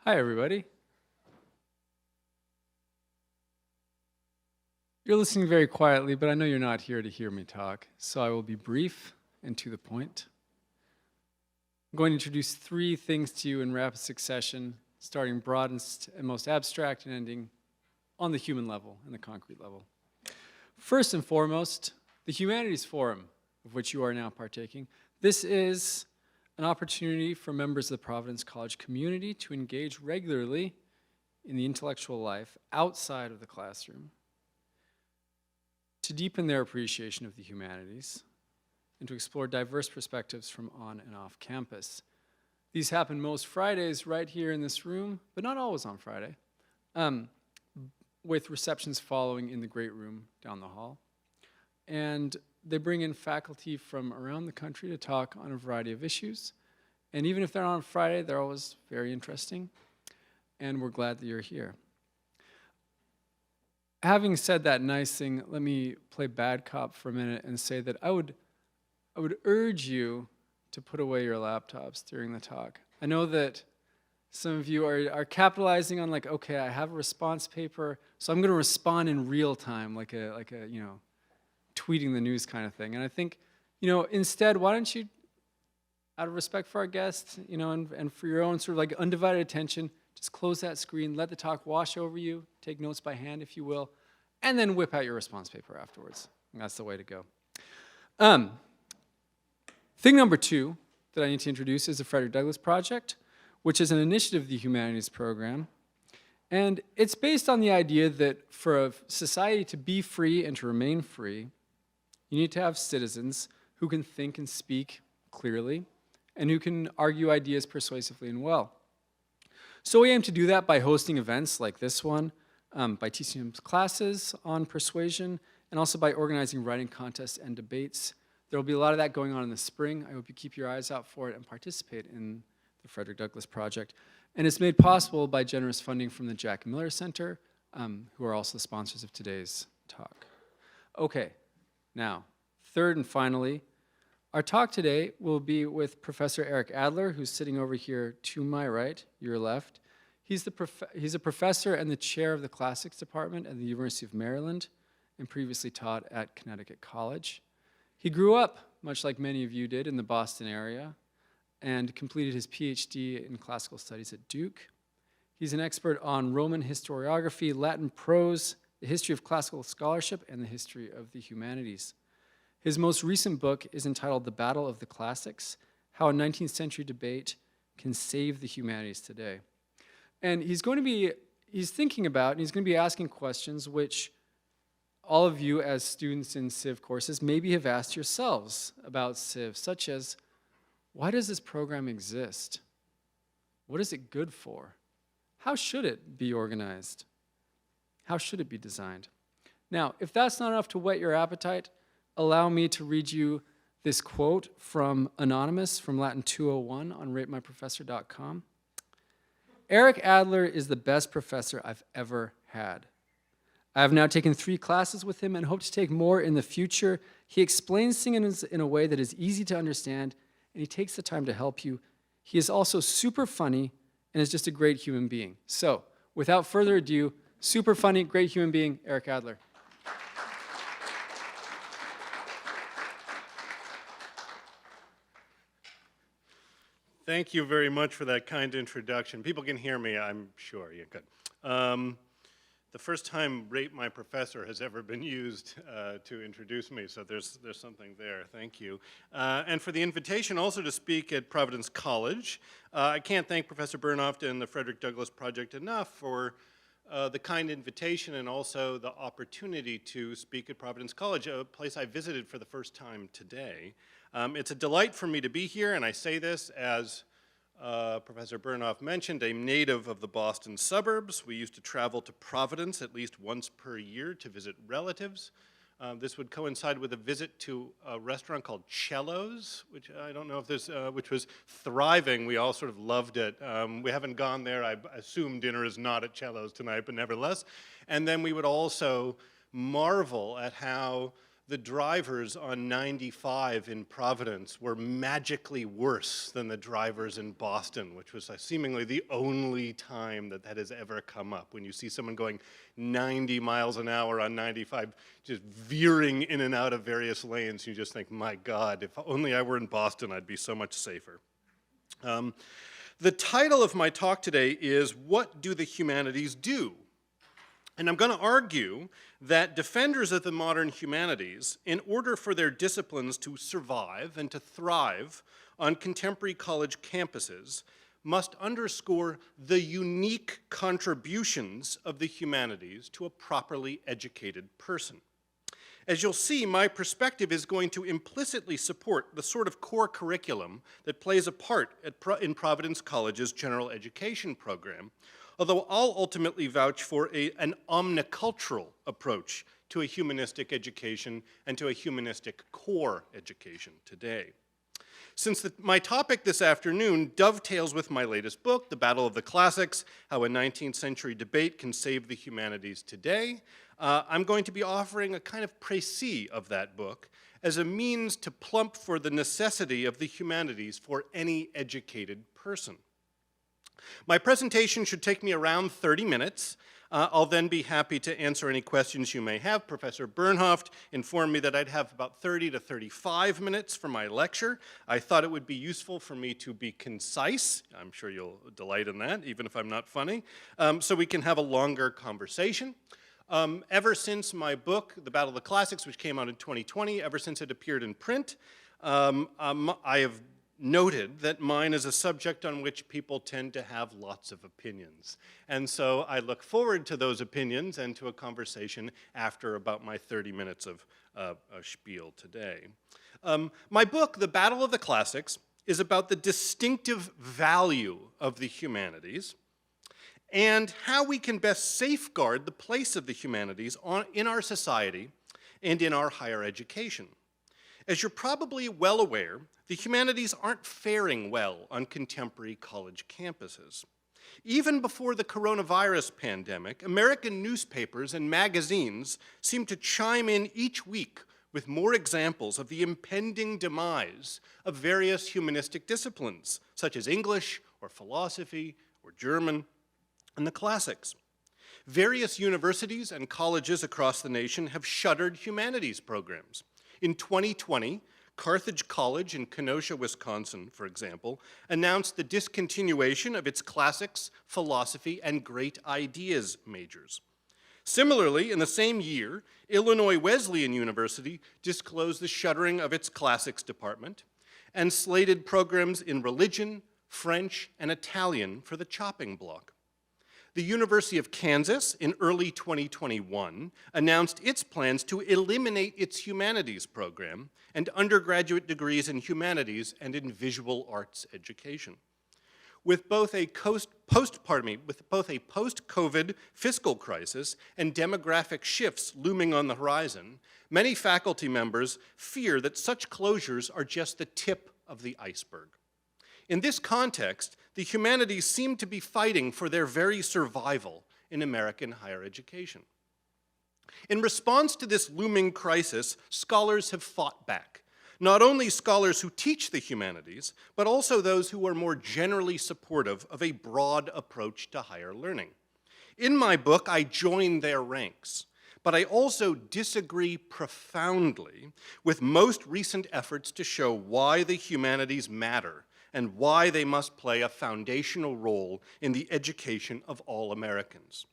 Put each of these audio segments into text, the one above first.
Hi, everybody. You're listening very quietly, but I know you're not here to hear me talk, so I will be brief and to the point. I'm going to introduce three things to you in rapid succession, starting broadest and most abstract and ending on the human level and the concrete level. First and foremost, the Humanities Forum, of which you are now partaking. This is an opportunity for members of the Providence College community to engage regularly in the intellectual life outside of the classroom, to deepen their appreciation of the humanities, and to explore diverse perspectives from on and off campus. These happen most Fridays right here in this room, but not always on Friday, with receptions following in the great room down the hall. And they bring in faculty from around the country to talk on a variety of issues. And even if they're not on Friday, they're always very interesting. And we're glad that you're here. Having said that nice thing, let me play bad cop for a minute and say that I would urge you to put away your laptops during the talk. I know that some of you are capitalizing on like, okay, I have a response paper, so I'm going to respond in real time, like a tweeting the news kind of thing. And I think, instead, why don't you, out of respect for our guests, and for your own sort of like undivided attention, just close that screen, let the talk wash over you, take notes by hand, if you will, and then whip out your response paper afterwards. And that's the way to go. Thing number two that I need to introduce is the Frederick Douglass Project, which is an initiative of the Humanities program. And it's based on the idea that for a society to be free and to remain free, you need to have citizens who can think and speak clearly and who can argue ideas persuasively and well. So we aim to do that by hosting events like this one, by teaching them classes on persuasion, and also by organizing writing contests and debates. There will be a lot of that going on in the spring. I hope you keep your eyes out for it and participate in the Frederick Douglass Project. And it's made possible by generous funding from the Jack Miller Center, who are also the sponsors of today's talk. Okay, now, third and finally, our talk today will be with Professor Eric Adler, who's sitting over here to my right, your left. He's a professor and the chair of the Classics Department at the University of Maryland and previously taught at Connecticut College. He grew up, much like many of you did, in the Boston area and completed his PhD in classical studies at Duke. He's an expert on Roman historiography, Latin prose, the history of classical scholarship, and the history of the humanities. His most recent book is entitled The Battle of the Classics, How a 19th-Century Debate Can Save the Humanities Today. And he's thinking about, and he's going to be asking questions which all of you as students in Civ courses maybe have asked yourselves about Civ, such as, why does this program exist? What is it good for? How should it be organized? How should it be designed? Now, if that's not enough to whet your appetite, allow me to read you this quote from Anonymous from Latin 201 on ratemyprofessor.com. Eric Adler is the best professor I've ever had. I have now taken 3 classes with him and hope to take more in the future. He explains things in a way that is easy to understand, and he takes the time to help you. He is also super funny and is just a great human being. So, without further ado, super funny, great human being, Eric Adler. Thank you very much for that kind introduction. People can hear me, I'm sure. Yeah, good. The first time "Rate My Professor" has ever been used to introduce me, so there's something there. Thank you. And for the invitation also to speak at Providence College. I can't thank Professor Bernhoft and the Frederick Douglass Project enough for the kind invitation and also the opportunity to speak at Providence College, a place I visited for the first time today. It's a delight for me to be here, and I say this as Professor Bernhoft mentioned, a native of the Boston suburbs. We used to travel to Providence at least once per year to visit relatives. This would coincide with a visit to a restaurant called Cello's, which I don't know if this, which was thriving. We all sort of loved it. We haven't gone there. I assume dinner is not at Cello's tonight, but nevertheless. And then we would also marvel at how the drivers on 95 in Providence were magically worse than the drivers in Boston, which was seemingly the only time that that has ever come up. When you see someone going 90 miles an hour on 95, just veering in and out of various lanes, you just think, my God, if only I were in Boston, I'd be so much safer. The title of my talk today is, What Do the Humanities Do? And I'm going to argue that defenders of the modern humanities, in order for their disciplines to survive and to thrive on contemporary college campuses, must underscore the unique contributions of the humanities to a properly educated person. As you'll see, my perspective is going to implicitly support the sort of core curriculum that plays a part in Providence College's general education program, although I'll ultimately vouch for an omnicultural approach to a humanistic education and to a humanistic core education today. Since my topic this afternoon dovetails with my latest book, The Battle of the Classics, How a 19th-Century Debate Can Save the Humanities Today, I'm going to be offering a kind of précis of that book as a means to plump for the necessity of the humanities for any educated person. My presentation should take me around 30 minutes. I'll then be happy to answer any questions you may have. Professor Bernhoft informed me that I'd have about 30 to 35 minutes for my lecture. I thought it would be useful for me to be concise. I'm sure you'll delight in that, even if I'm not funny, so we can have a longer conversation. Ever since my book, The Battle of the Classics, which came out in 2020, ever since it appeared in print, I have noted that mine is a subject on which people tend to have lots of opinions. And so I look forward to those opinions and to a conversation after about my 30 minutes of a spiel today. My book, The Battle of the Classics, is about the distinctive value of the humanities and how we can best safeguard the place of the humanities in our society and in our higher education. As you're probably well aware, the humanities aren't faring well on contemporary college campuses. Even before the coronavirus pandemic, American newspapers and magazines seem to chime in each week with more examples of the impending demise of various humanistic disciplines, such as English or philosophy or German and the classics. Various universities and colleges across the nation have shuttered humanities programs. In 2020, Carthage College in Kenosha, Wisconsin, for example, announced the discontinuation of its classics, philosophy, and great ideas majors. Similarly, in the same year, Illinois Wesleyan University disclosed the shuttering of its classics department and slated programs in religion, French, and Italian for the chopping block. The University of Kansas, in early 2021, announced its plans to eliminate its humanities program and undergraduate degrees in humanities and in visual arts education. With both a post-COVID fiscal crisis and demographic shifts looming on the horizon, many faculty members fear that such closures are just the tip of the iceberg. In this context, the humanities seem to be fighting for their very survival in American higher education. In response to this looming crisis, scholars have fought back. Not only scholars who teach the humanities, but also those who are more generally supportive of a broad approach to higher learning. In my book, I join their ranks, but I also disagree profoundly with most recent efforts to show why the humanities matter and why they must play a foundational role in the education of all Americans.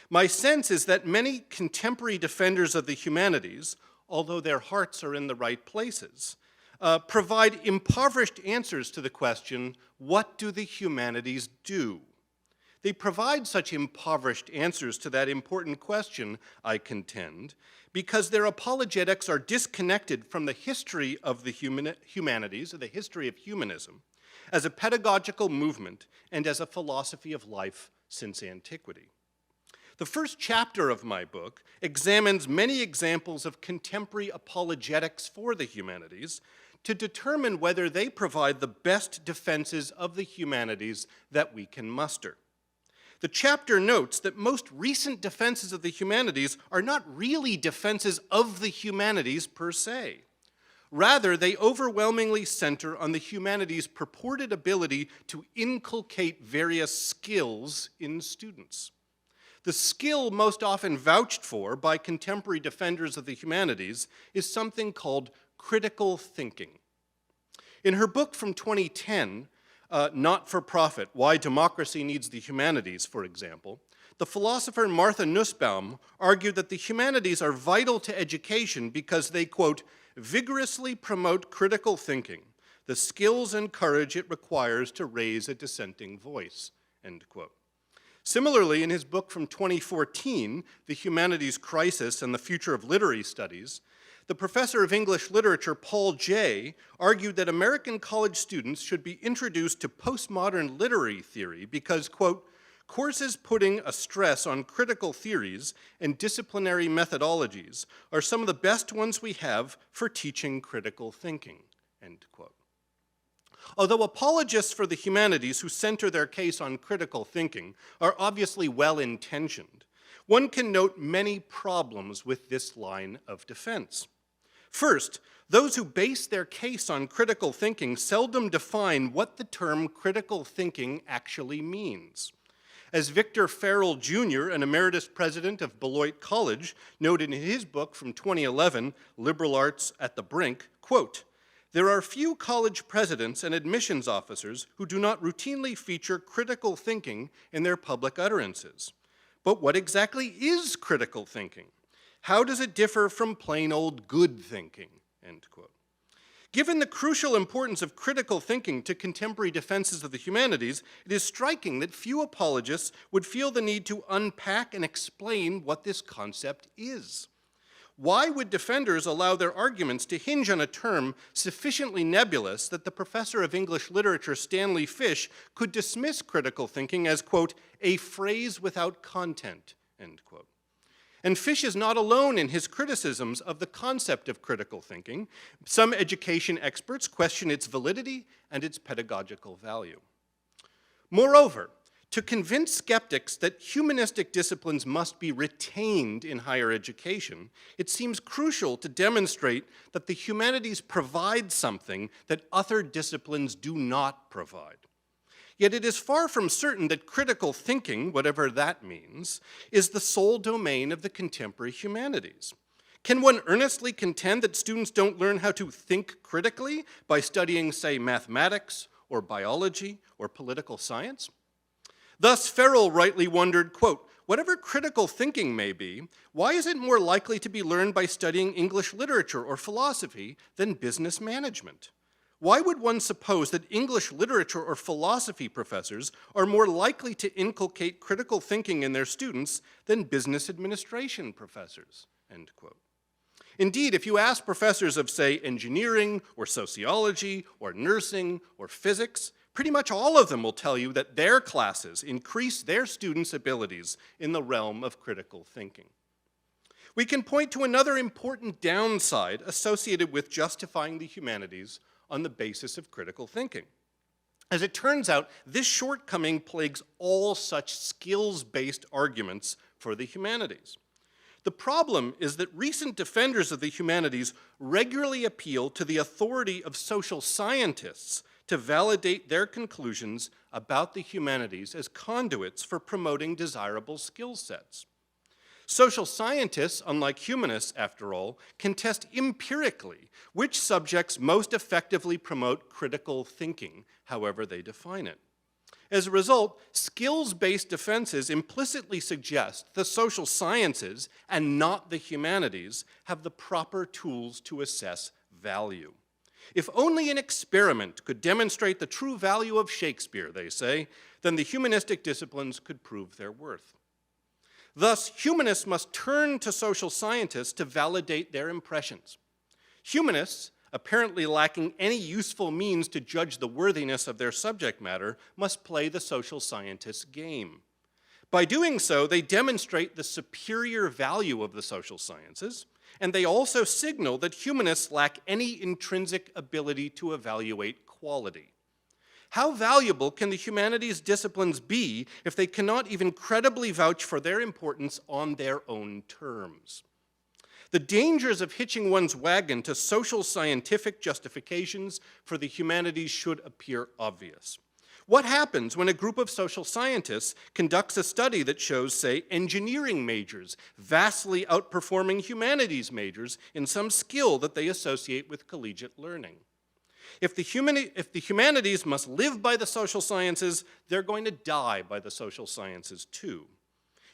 My sense is that many contemporary defenders of the humanities, although their hearts are in the right places, provide impoverished answers to the question, what do the humanities do? They provide such impoverished answers to that important question, I contend, because their apologetics are disconnected from the history of the humanities, or the history of humanism, as a pedagogical movement and as a philosophy of life since antiquity. The first chapter of my book examines many examples of contemporary apologetics for the humanities to determine whether they provide the best defenses of the humanities that we can muster. The chapter notes that most recent defenses of the humanities are not really defenses of the humanities per se. Rather, they overwhelmingly center on the humanities' purported ability to inculcate various skills in students. The skill most often vouched for by contemporary defenders of the humanities is something called critical thinking. In her book from 2010, Not for Profit, Why Democracy Needs the Humanities, for example, the philosopher Martha Nussbaum argued that the humanities are vital to education because they, quote, vigorously promote critical thinking, the skills and courage it requires to raise a dissenting voice, end quote. Similarly, in his book from 2014, The Humanities Crisis and the Future of Literary Studies, the professor of English literature, Paul Jay, argued that American college students should be introduced to postmodern literary theory because, quote, courses putting a stress on critical theories and disciplinary methodologies are some of the best ones we have for teaching critical thinking, end quote. Although apologists for the humanities who center their case on critical thinking are obviously well-intentioned, one can note many problems with this line of defense. First, those who base their case on critical thinking seldom define what the term critical thinking actually means. As Victor Farrell Jr., an emeritus president of Beloit College, noted in his book from 2011, Liberal Arts at the Brink, quote, there are few college presidents and admissions officers who do not routinely feature critical thinking in their public utterances. But what exactly is critical thinking? How does it differ from plain old good thinking, end quote. Given the crucial importance of critical thinking to contemporary defenses of the humanities, it is striking that few apologists would feel the need to unpack and explain what this concept is. Why would defenders allow their arguments to hinge on a term sufficiently nebulous that the professor of English literature, Stanley Fish, could dismiss critical thinking as, quote, a phrase without content, end quote? And Fish is not alone in his criticisms of the concept of critical thinking. Some education experts question its validity and its pedagogical value. Moreover, to convince skeptics that humanistic disciplines must be retained in higher education, it seems crucial to demonstrate that the humanities provide something that other disciplines do not provide. Yet it is far from certain that critical thinking, whatever that means, is the sole domain of the contemporary humanities. Can one earnestly contend that students don't learn how to think critically by studying, say, mathematics or biology or political science? Thus, Farrell rightly wondered, quote, whatever critical thinking may be, why is it more likely to be learned by studying English literature or philosophy than business management? Why would one suppose that English literature or philosophy professors are more likely to inculcate critical thinking in their students than business administration professors, end quote. Indeed, if you ask professors of, say, engineering or sociology or nursing or physics, pretty much all of them will tell you that their classes increase their students' abilities in the realm of critical thinking. We can point to another important downside associated with justifying the humanities on the basis of critical thinking. As it turns out, this shortcoming plagues all such skills-based arguments for the humanities. The problem is that recent defenders of the humanities regularly appeal to the authority of social scientists to validate their conclusions about the humanities as conduits for promoting desirable skill sets. Social scientists, unlike humanists, after all, can test empirically which subjects most effectively promote critical thinking, however they define it. As a result, skills-based defenses implicitly suggest the social sciences, and not the humanities, have the proper tools to assess value. If only an experiment could demonstrate the true value of Shakespeare, they say, then the humanistic disciplines could prove their worth. Thus, humanists must turn to social scientists to validate their impressions. Humanists, apparently lacking any useful means to judge the worthiness of their subject matter, must play the social scientists' game. By doing so, they demonstrate the superior value of the social sciences, and they also signal that humanists lack any intrinsic ability to evaluate quality. How valuable can the humanities disciplines be if they cannot even credibly vouch for their importance on their own terms? The dangers of hitching one's wagon to social scientific justifications for the humanities should appear obvious. What happens when a group of social scientists conducts a study that shows, say, engineering majors vastly outperforming humanities majors in some skill that they associate with collegiate learning? If the humanities must live by the social sciences, they're going to die by the social sciences too.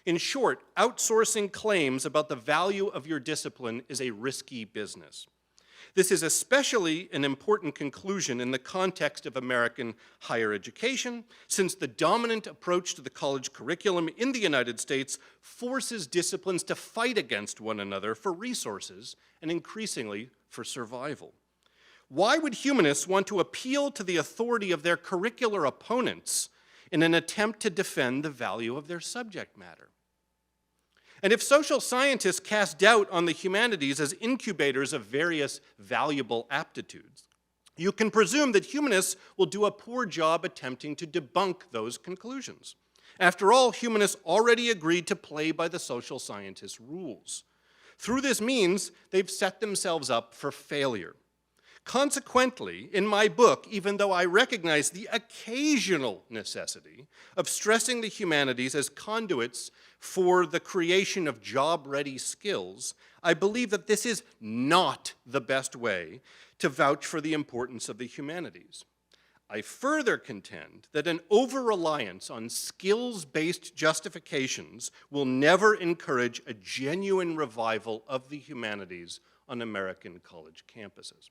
In short, outsourcing claims about the value of your discipline is a risky business. This is especially an important conclusion in the context of American higher education, since the dominant approach to the college curriculum in the United States forces disciplines to fight against one another for resources and increasingly for survival. Why would humanists want to appeal to the authority of their curricular opponents in an attempt to defend the value of their subject matter? And if social scientists cast doubt on the humanities as incubators of various valuable aptitudes, you can presume that humanists will do a poor job attempting to debunk those conclusions. After all, humanists already agreed to play by the social scientists' rules. Through this means, they've set themselves up for failure. Consequently, in my book, even though I recognize the occasional necessity of stressing the humanities as conduits for the creation of job-ready skills, I believe that this is not the best way to vouch for the importance of the humanities. I further contend that an over-reliance on skills-based justifications will never encourage a genuine revival of the humanities on American college campuses.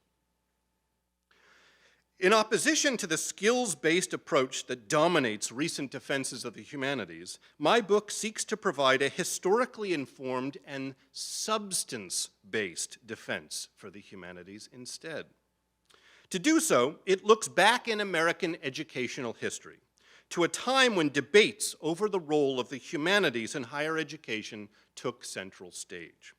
In opposition to the skills-based approach that dominates recent defenses of the humanities, my book seeks to provide a historically informed and substance-based defense for the humanities instead. To do so, it looks back in American educational history to a time when debates over the role of the humanities in higher education took central stage.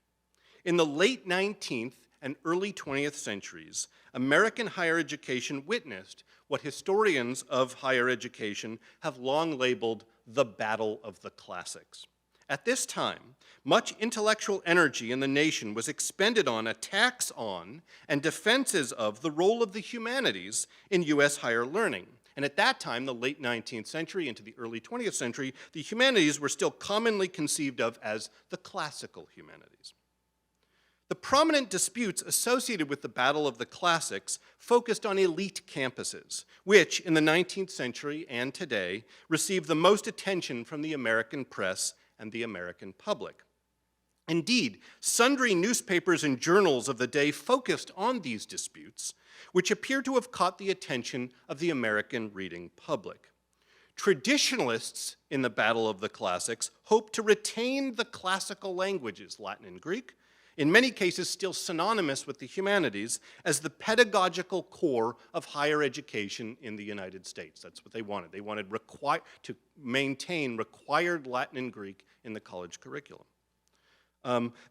In the late 19th and early 20th centuries, American higher education witnessed what historians of higher education have long labeled the Battle of the Classics. At this time, much intellectual energy in the nation was expended on attacks on and defenses of the role of the humanities in U.S. higher learning. And at that time, the late 19th century into the early 20th century, the humanities were still commonly conceived of as the classical humanities. The prominent disputes associated with the Battle of the Classics focused on elite campuses, which in the 19th century and today receive the most attention from the American press and the American public. Indeed, sundry newspapers and journals of the day focused on these disputes, which appear to have caught the attention of the American reading public. Traditionalists in the Battle of the Classics hoped to retain the classical languages, Latin and Greek, in many cases still synonymous with the humanities, as the pedagogical core of higher education in the United States. That's what they wanted. They wanted to maintain required Latin and Greek in the college curriculum.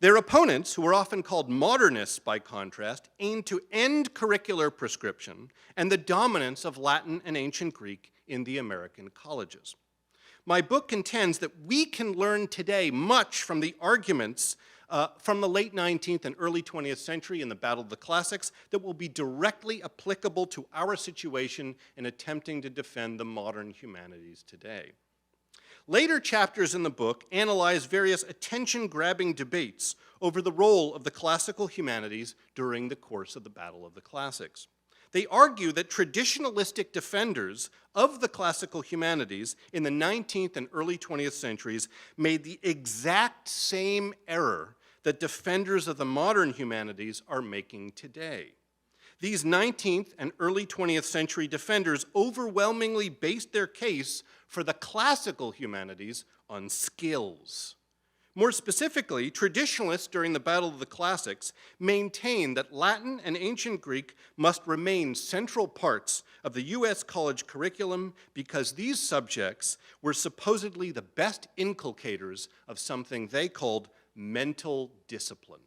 Their opponents, who were often called modernists by contrast, aimed to end curricular prescription and the dominance of Latin and ancient Greek in the American colleges. My book contends that we can learn today much from the arguments from the late 19th and early 20th century in the Battle of the Classics that will be directly applicable to our situation in attempting to defend the modern humanities today. Later chapters in the book analyze various attention-grabbing debates over the role of the classical humanities during the course of the Battle of the Classics. They argue that traditionalistic defenders of the classical humanities in the 19th and early 20th centuries made the exact same error that defenders of the modern humanities are making today. These 19th and early 20th century defenders overwhelmingly based their case for the classical humanities on skills. More specifically, traditionalists during the Battle of the Classics maintained that Latin and ancient Greek must remain central parts of the U.S. college curriculum because these subjects were supposedly the best inculcators of something they called mental discipline.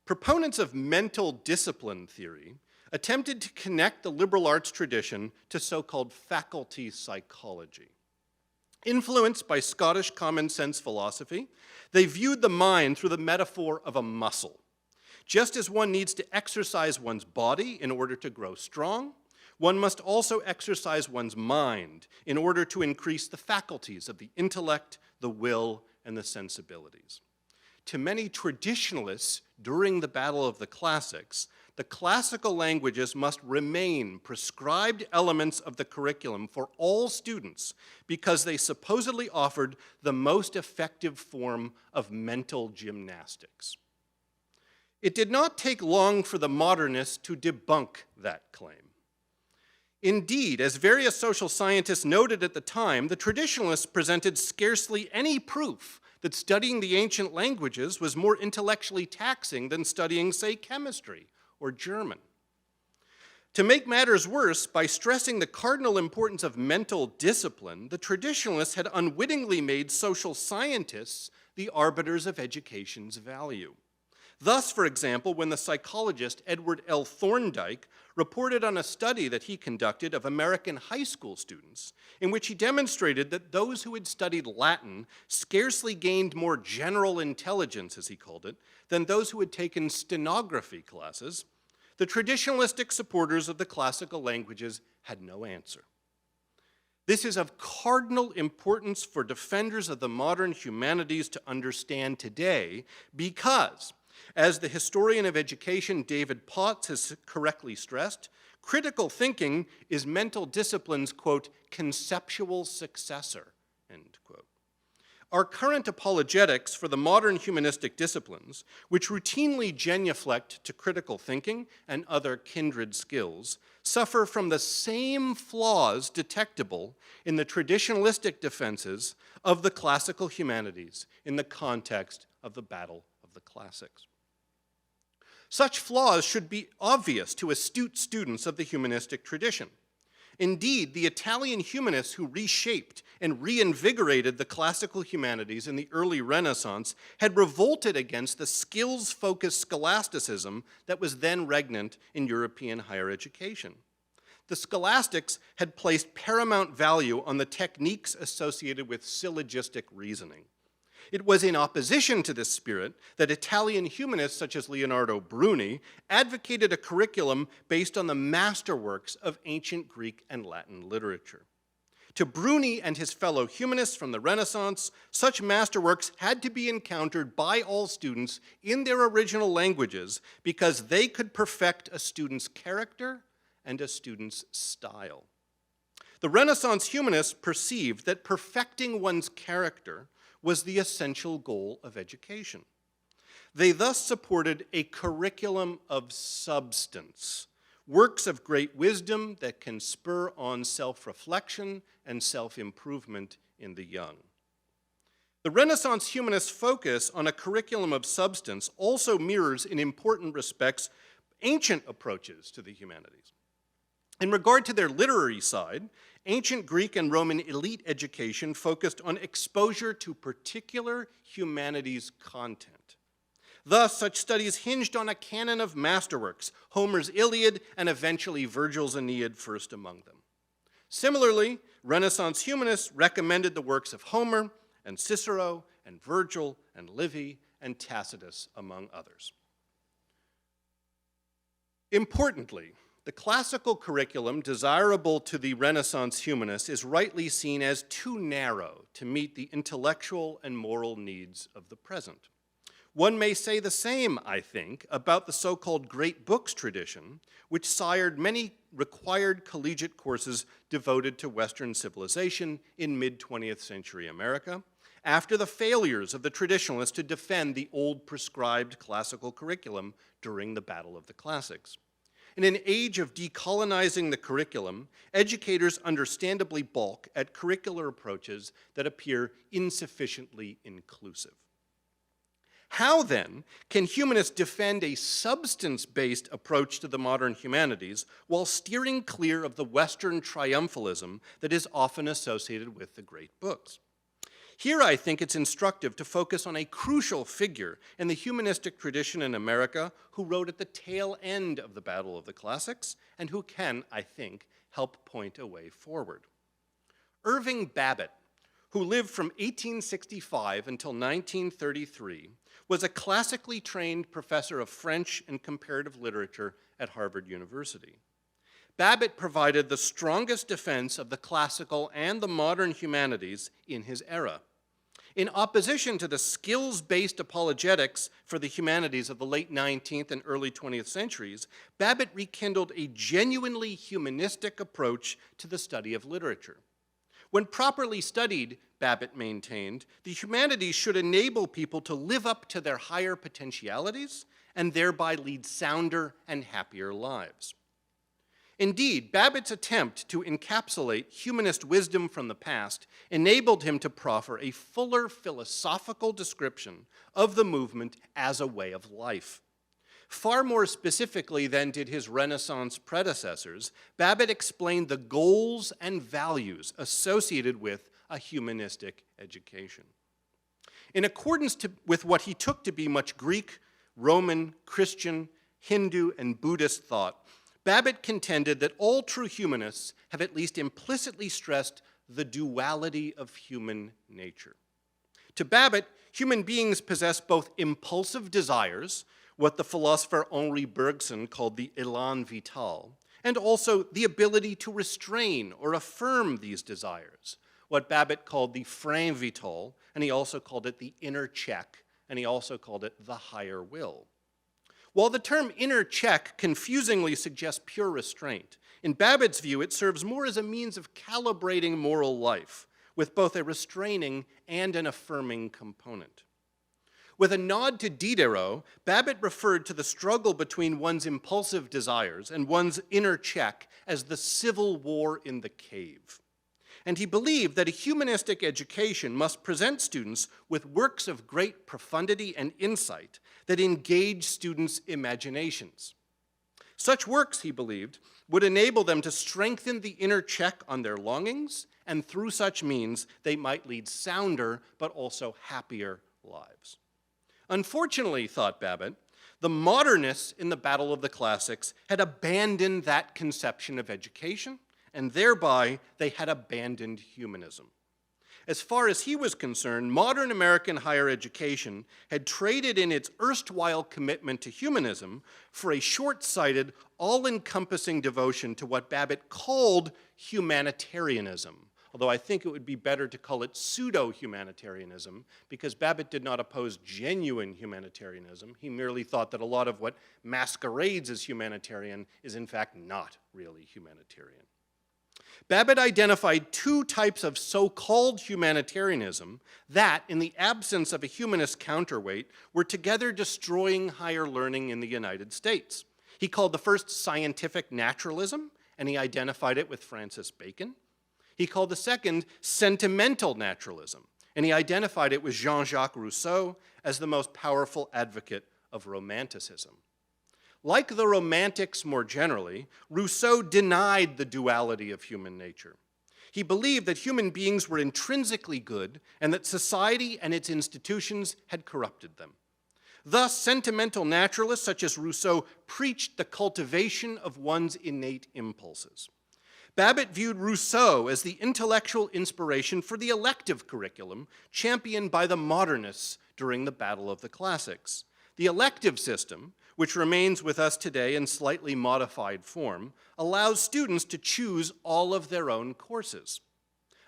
Proponents of mental discipline theory attempted to connect the liberal arts tradition to so-called faculty psychology. Influenced by Scottish common sense philosophy, they viewed the mind through the metaphor of a muscle. Just as one needs to exercise one's body in order to grow strong, one must also exercise one's mind in order to increase the faculties of the intellect, the will, and the sensibilities. To many traditionalists during the Battle of the Classics, the classical languages must remain prescribed elements of the curriculum for all students because they supposedly offered the most effective form of mental gymnastics. It did not take long for the modernists to debunk that claim. Indeed, as various social scientists noted at the time, the traditionalists presented scarcely any proof that studying the ancient languages was more intellectually taxing than studying, say, chemistry or German. To make matters worse, by stressing the cardinal importance of mental discipline, the traditionalists had unwittingly made social scientists the arbiters of education's value. Thus, for example, when the psychologist Edward L. Thorndike reported on a study that he conducted of American high school students, in which he demonstrated that those who had studied Latin scarcely gained more general intelligence, as he called it, than those who had taken stenography classes, the traditionalistic supporters of the classical languages had no answer. This is of cardinal importance for defenders of the modern humanities to understand today because, as the historian of education David Potts has correctly stressed, critical thinking is mental discipline's, quote, conceptual successor, end quote. Our current apologetics for the modern humanistic disciplines, which routinely genuflect to critical thinking and other kindred skills, suffer from the same flaws detectable in the traditionalistic defenses of the classical humanities in the context of the Battle of the Classics. Such flaws should be obvious to astute students of the humanistic tradition. Indeed, the Italian humanists who reshaped and reinvigorated the classical humanities in the early Renaissance had revolted against the skills-focused scholasticism that was then regnant in European higher education. The scholastics had placed paramount value on the techniques associated with syllogistic reasoning. It was in opposition to this spirit that Italian humanists such as Leonardo Bruni advocated a curriculum based on the masterworks of ancient Greek and Latin literature. To Bruni and his fellow humanists from the Renaissance, such masterworks had to be encountered by all students in their original languages because they could perfect a student's character and a student's style. The Renaissance humanists perceived that perfecting one's character was the essential goal of education. They thus supported a curriculum of substance, works of great wisdom that can spur on self-reflection and self-improvement in the young. The Renaissance humanists' focus on a curriculum of substance also mirrors, in important respects, ancient approaches to the humanities. In regard to their literary side, ancient Greek and Roman elite education focused on exposure to particular humanities content. Thus, such studies hinged on a canon of masterworks, Homer's Iliad and eventually Virgil's Aeneid first among them. Similarly, Renaissance humanists recommended the works of Homer and Cicero and Virgil and Livy and Tacitus, among others. Importantly, the classical curriculum desirable to the Renaissance humanists is rightly seen as too narrow to meet the intellectual and moral needs of the present. One may say the same, I think, about the so-called great books tradition, which sired many required collegiate courses devoted to Western civilization in mid-20th century America, after the failures of the traditionalists to defend the old prescribed classical curriculum during the Battle of the Classics. In an age of decolonizing the curriculum, educators understandably balk at curricular approaches that appear insufficiently inclusive. How, then, can humanists defend a substance-based approach to the modern humanities while steering clear of the Western triumphalism that is often associated with the great books? Here, I think it's instructive to focus on a crucial figure in the humanistic tradition in America who wrote at the tail end of the Battle of the Classics and who can, I think, help point a way forward. Irving Babbitt, who lived from 1865 until 1933, was a classically trained professor of French and comparative literature at Harvard University. Babbitt provided the strongest defense of the classical and the modern humanities in his era. In opposition to the skills-based apologetics for the humanities of the late 19th and early 20th centuries, Babbitt rekindled a genuinely humanistic approach to the study of literature. When properly studied, Babbitt maintained, the humanities should enable people to live up to their higher potentialities and thereby lead sounder and happier lives. Indeed, Babbitt's attempt to encapsulate humanist wisdom from the past enabled him to proffer a fuller philosophical description of the movement as a way of life. Far more specifically than did his Renaissance predecessors, Babbitt explained the goals and values associated with a humanistic education. In accordance with what he took to be much Greek, Roman, Christian, Hindu, and Buddhist thought, Babbitt contended that all true humanists have at least implicitly stressed the duality of human nature. To Babbitt, human beings possess both impulsive desires, what the philosopher Henri Bergson called the élan vital, and also the ability to restrain or affirm these desires, what Babbitt called the frein vital, and he also called it the inner check, and he also called it the higher will. While the term inner check confusingly suggests pure restraint, in Babbitt's view it serves more as a means of calibrating moral life, with both a restraining and an affirming component. With a nod to Diderot, Babbitt referred to the struggle between one's impulsive desires and one's inner check as the civil war in the cave. And he believed that a humanistic education must present students with works of great profundity and insight that engage students' imaginations. Such works, he believed, would enable them to strengthen the inner check on their longings, and through such means, they might lead sounder but also happier lives. Unfortunately, thought Babbitt, the modernists in the Battle of the Classics had abandoned that conception of education, and thereby they had abandoned humanism. As far as he was concerned, modern American higher education had traded in its erstwhile commitment to humanism for a short-sighted, all-encompassing devotion to what Babbitt called humanitarianism, although I think it would be better to call it pseudo-humanitarianism, because Babbitt did not oppose genuine humanitarianism. He merely thought that a lot of what masquerades as humanitarian is in fact not really humanitarian. Babbitt identified two types of so-called humanitarianism that, in the absence of a humanist counterweight, were together destroying higher learning in the United States. He called the first scientific naturalism, and he identified it with Francis Bacon. He called the second sentimental naturalism, and he identified it with Jean-Jacques Rousseau as the most powerful advocate of Romanticism. Like the Romantics more generally, Rousseau denied the duality of human nature. He believed that human beings were intrinsically good and that society and its institutions had corrupted them. Thus, sentimental naturalists such as Rousseau preached the cultivation of one's innate impulses. Babbitt viewed Rousseau as the intellectual inspiration for the elective curriculum championed by the modernists during the Battle of the Classics. The elective system, which remains with us today in slightly modified form, allows students to choose all of their own courses.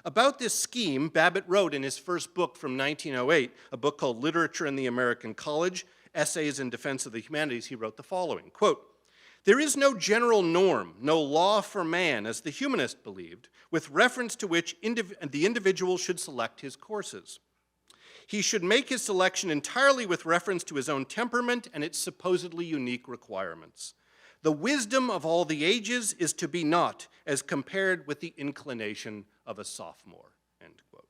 About this scheme, Babbitt wrote in his first book from 1908, a book called Literature in the American College, Essays in Defense of the Humanities. He wrote the following, quote, "There is no general norm, no law for man, as the humanist believed, with reference to which the individual should select his courses. He should make his selection entirely with reference to his own temperament and its supposedly unique requirements. The wisdom of all the ages is to be naught as compared with the inclination of a sophomore," end quote.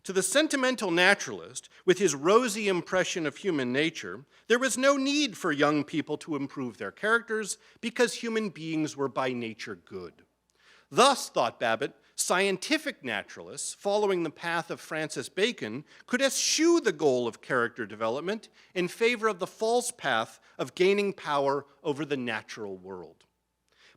To the sentimental naturalist, with his rosy impression of human nature, there was no need for young people to improve their characters because human beings were by nature good. Thus, thought Babbitt, Scientific naturalists, following the path of Francis Bacon, could eschew the goal of character development in favor of the false path of gaining power over the natural world.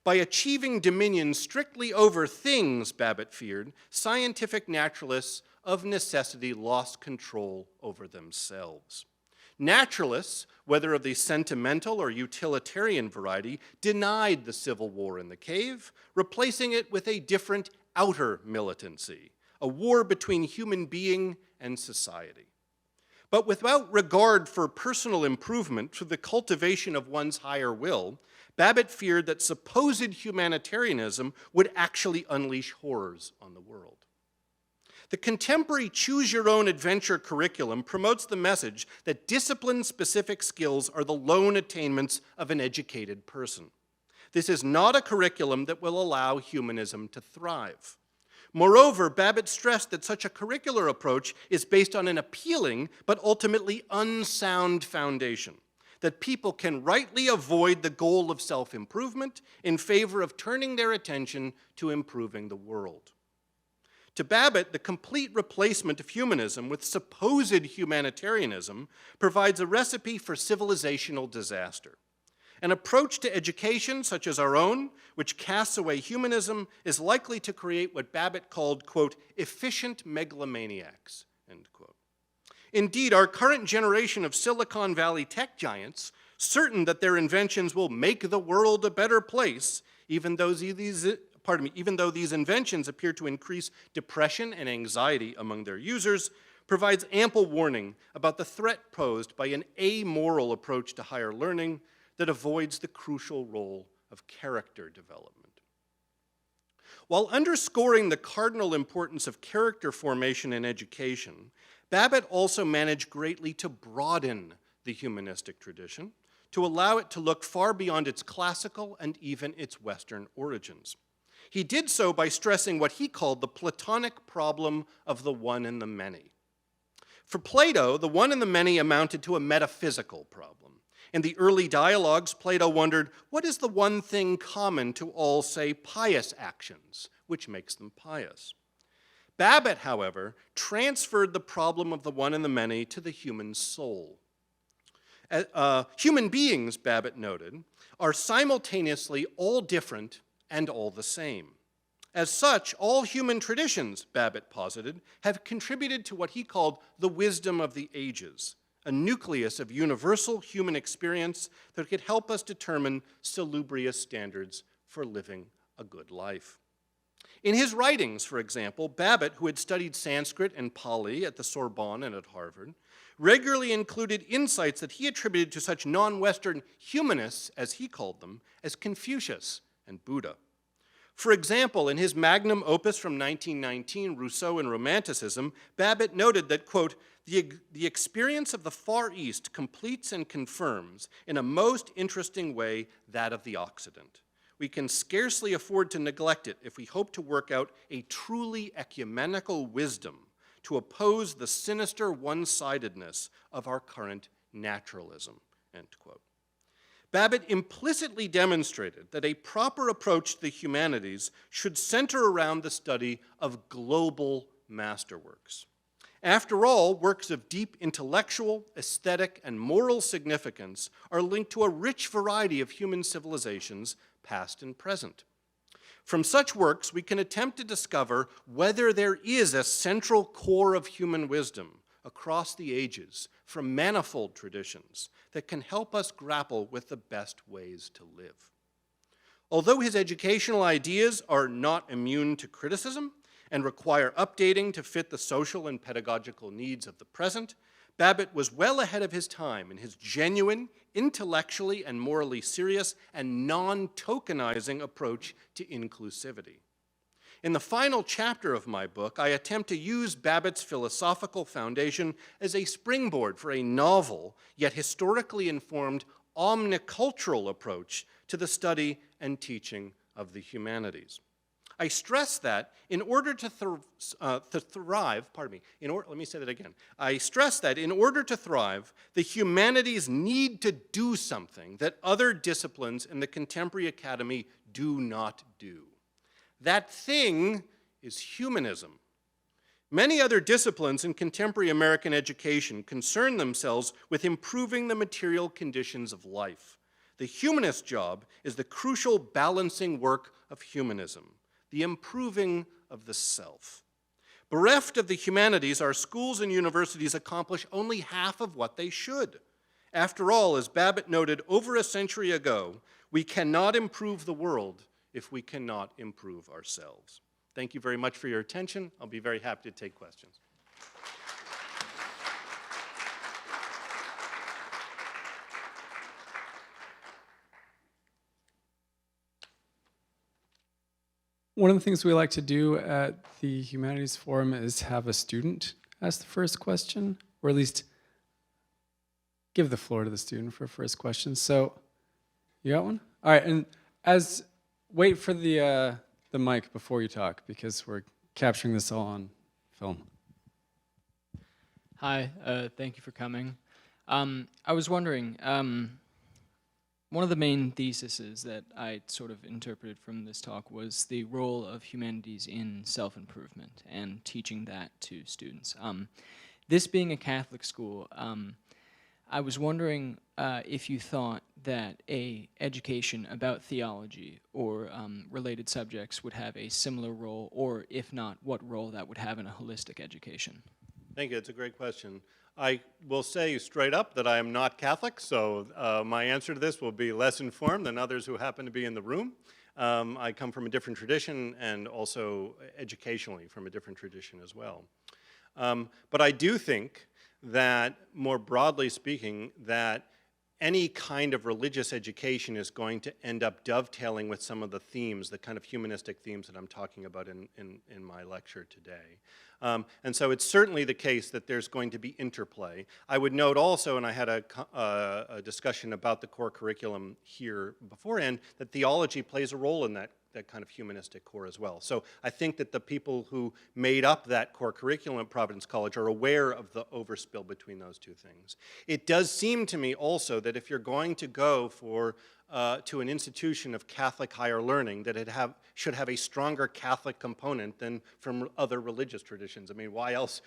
By achieving dominion strictly over things, Babbitt feared, scientific naturalists of necessity lost control over themselves. Naturalists, whether of the sentimental or utilitarian variety, denied the civil war in the cave, replacing it with a different outer militancy, a war between human being and society. But without regard for personal improvement through the cultivation of one's higher will, Babbitt feared that supposed humanitarianism would actually unleash horrors on the world. The contemporary choose-your-own-adventure curriculum promotes the message that discipline-specific skills are the lone attainments of an educated person. This is not a curriculum that will allow humanism to thrive. Moreover, Babbitt stressed that such a curricular approach is based on an appealing but ultimately unsound foundation, that people can rightly avoid the goal of self-improvement in favor of turning their attention to improving the world. To Babbitt, the complete replacement of humanism with supposed humanitarianism provides a recipe for civilizational disaster. An approach to education, such as our own, which casts away humanism, is likely to create what Babbitt called, quote, efficient megalomaniacs, end quote. Indeed, our current generation of Silicon Valley tech giants, certain that their inventions will make the world a better place, even though these inventions appear to increase depression and anxiety among their users, provides ample warning about the threat posed by an amoral approach to higher learning that avoids the crucial role of character development. While underscoring the cardinal importance of character formation in education, Babbitt also managed greatly to broaden the humanistic tradition, to allow it to look far beyond its classical and even its Western origins. He did so by stressing what he called the Platonic problem of the one and the many. For Plato, the one and the many amounted to a metaphysical problem. In the early dialogues, Plato wondered, what is the one thing common to all, say, pious actions, which makes them pious? Babbitt, however, transferred the problem of the one and the many to the human soul. Human beings, Babbitt noted, are simultaneously all different and all the same. As such, all human traditions, Babbitt posited, have contributed to what he called the wisdom of the ages, a nucleus of universal human experience that could help us determine salubrious standards for living a good life. In his writings, for example, Babbitt, who had studied Sanskrit and Pali at the Sorbonne and at Harvard, regularly included insights that he attributed to such non-Western humanists, as he called them, as Confucius and Buddha. For example, in his magnum opus from 1919, Rousseau and Romanticism, Babbitt noted that, quote, the experience of the Far East completes and confirms in a most interesting way that of the Occident. We can scarcely afford to neglect it if we hope to work out a truly ecumenical wisdom to oppose the sinister one-sidedness of our current naturalism, end quote. Babbitt implicitly demonstrated that a proper approach to the humanities should center around the study of global masterworks. After all, works of deep intellectual, aesthetic, and moral significance are linked to a rich variety of human civilizations, past and present. From such works, we can attempt to discover whether there is a central core of human wisdom across the ages from manifold traditions that can help us grapple with the best ways to live. Although his educational ideas are not immune to criticism and require updating to fit the social and pedagogical needs of the present, Babbitt was well ahead of his time in his genuine, intellectually and morally serious and non-tokenizing approach to inclusivity. In the final chapter of my book, I attempt to use Babbitt's philosophical foundation as a springboard for a novel, yet historically informed, omnicultural approach to the study and teaching of the humanities. I stress that in order to thrive, I stress that in order to thrive, the humanities need to do something that other disciplines in the contemporary academy do not do. That thing is humanism. Many other disciplines in contemporary American education concern themselves with improving the material conditions of life. The humanist job is the crucial balancing work of humanism, the improving of the self. Bereft of the humanities, our schools and universities accomplish only half of what they should. After all, as Babbitt noted over a century ago, we cannot improve the world if we cannot improve ourselves. Thank you very much for your attention. I'll be very happy to take questions. One of the things we like to do at the Humanities Forum is have a student ask the first question, or at least give the floor to the student for a first question. So, you got one? All right, and wait for the mic before you talk, because we're capturing this all on film. Hi, thank you for coming. I was wondering, one of the main theses that I sort of interpreted from this talk was the role of humanities in self-improvement and teaching that to students. This being a Catholic school, I was wondering if you thought that a education about theology or related subjects would have a similar role, or if not, what role that would have in a holistic education. Thank you. It's a great question. I will say straight up that I am not Catholic, so my answer to this will be less informed than others who happen to be in the room. I come from a different tradition and also educationally from a different tradition as well. But I do think that, more broadly speaking, that any kind of religious education is going to end up dovetailing with some of the themes, the kind of humanistic themes that I'm talking about in my lecture today. And so it's certainly the case that there's going to be interplay. I would note also, and I had a discussion about the core curriculum here beforehand, that theology plays a role in that kind of humanistic core as well. So I think that the people who made up that core curriculum at Providence College are aware of the overspill between those two things. It does seem to me also that if you're going to go to an institution of Catholic higher learning, that it should have a stronger Catholic component than from other religious traditions. I mean, why else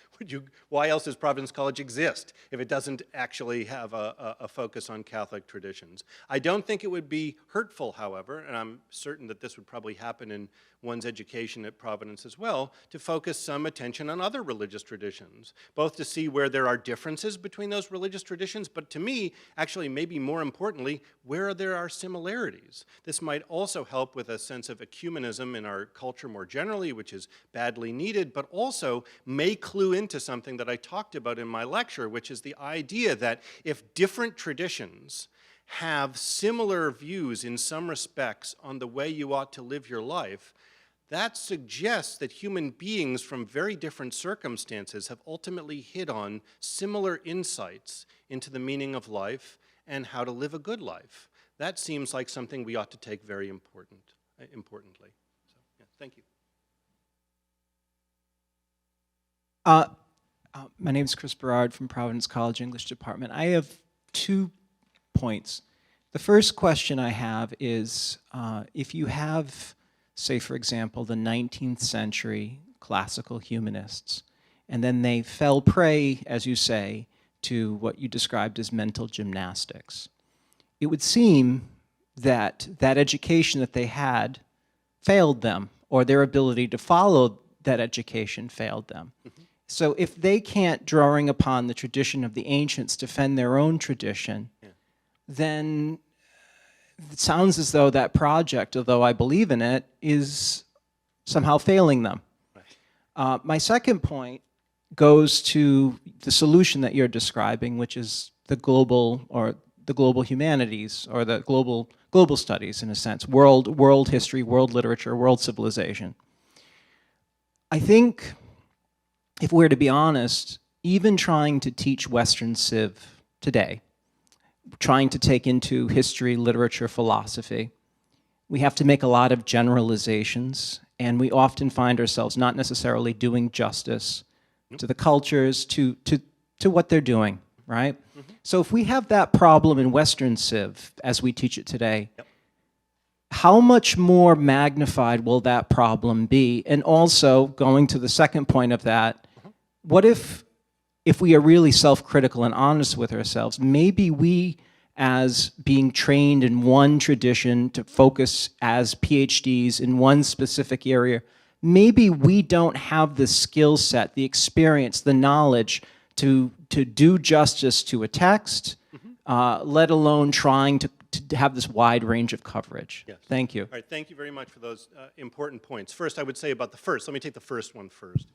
does Providence College exist if it doesn't actually have a focus on Catholic traditions? I don't think it would be hurtful, however, and I'm certain that this would probably happen in one's education at Providence as well, to focus some attention on other religious traditions, both to see where there are differences between those religious traditions, but to me, actually maybe more importantly, where there are similarities. This might also help with a sense of ecumenism in our culture more generally, which is badly needed, but also may clue into something that I talked about in my lecture, which is the idea that if different traditions have similar views in some respects on the way you ought to live your life, that suggests that human beings from very different circumstances have ultimately hit on similar insights into the meaning of life and how to live a good life. That seems like something we ought to take very importantly. So, yeah, thank you. My name is Chris Berard from Providence College English Department. I have 2 points. The first question I have is, if you have, say for example, the 19th century classical humanists, and then they fell prey, as you say, to what you described as mental gymnastics, it would seem that that education that they had failed them, or their ability to follow that education failed them. Mm-hmm. So if they can't, drawing upon the tradition of the ancients, defend their own tradition, then it sounds as though that project, although I believe in it, is somehow failing them. Right. My second point goes to the solution that you're describing, which is the global humanities, or the global studies, in a sense, world history, world literature, world civilization. I think, if we're to be honest, even trying to teach Western Civ today, trying to take into history, literature, philosophy, we have to make a lot of generalizations, and we often find ourselves not necessarily doing justice to the cultures, to what they're doing, right? Mm-hmm. So if we have that problem in Western Civ, as we teach it today, how much more magnified will that problem be? And also, going to the second point of that, what if we are really self-critical and honest with ourselves, maybe we, as being trained in one tradition to focus as PhDs in one specific area, maybe we don't have the skill set, the experience, the knowledge to do justice to a text, let alone trying to have this wide range of coverage. Yes. Thank you. All right, thank you very much for those important points. First, I would say about the first. Let me take the first one first.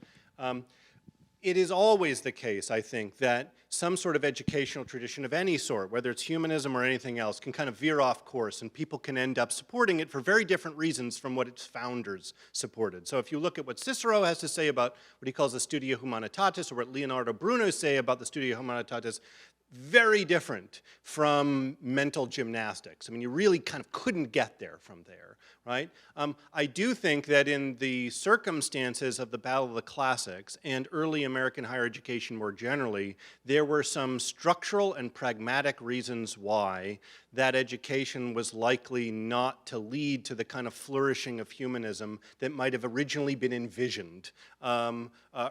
It is always the case, I think, that some sort of educational tradition of any sort, whether it's humanism or anything else, can kind of veer off course, and people can end up supporting it for very different reasons from what its founders supported. So if you look at what Cicero has to say about what he calls the Studia Humanitatis, or what Leonardo Bruno say about the Studia Humanitatis, very different from mental gymnastics. I mean, you really kind of couldn't get there from there, right? I do think that in the circumstances of the Battle of the Classics and early American higher education more generally, there were some structural and pragmatic reasons why that education was likely not to lead to the kind of flourishing of humanism that might have originally been envisioned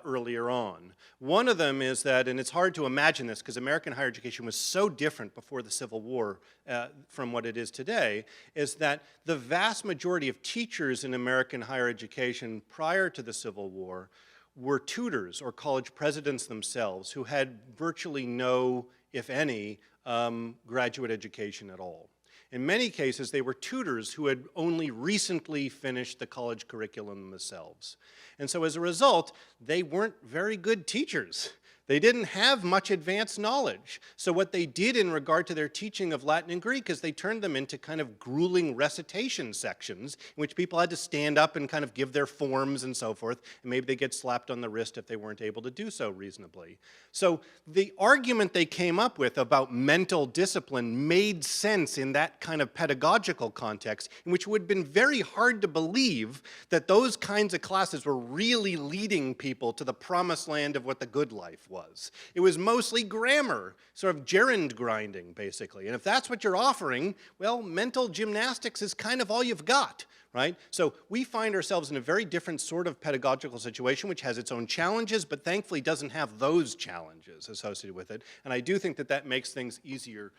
earlier on. One of them is that, and it's hard to imagine this because American higher education was so different before the Civil War from what it is today, is that the vast majority of teachers in American higher education prior to the Civil War were tutors or college presidents themselves who had virtually no, if any, graduate education at all. In many cases, they were tutors who had only recently finished the college curriculum themselves. And so as a result, they weren't very good teachers. They didn't have much advanced knowledge. So what they did in regard to their teaching of Latin and Greek is they turned them into kind of grueling recitation sections in which people had to stand up and kind of give their forms and so forth, and maybe they get slapped on the wrist if they weren't able to do so reasonably. So the argument they came up with about mental discipline made sense in that kind of pedagogical context, in which it would have been very hard to believe that those kinds of classes were really leading people to the promised land of what the good life was. It was mostly grammar, sort of gerund grinding, basically. And if that's what you're offering, well, mental gymnastics is kind of all you've got, right? So we find ourselves in a very different sort of pedagogical situation, which has its own challenges, but thankfully doesn't have those challenges associated with it. And I do think that that makes things easier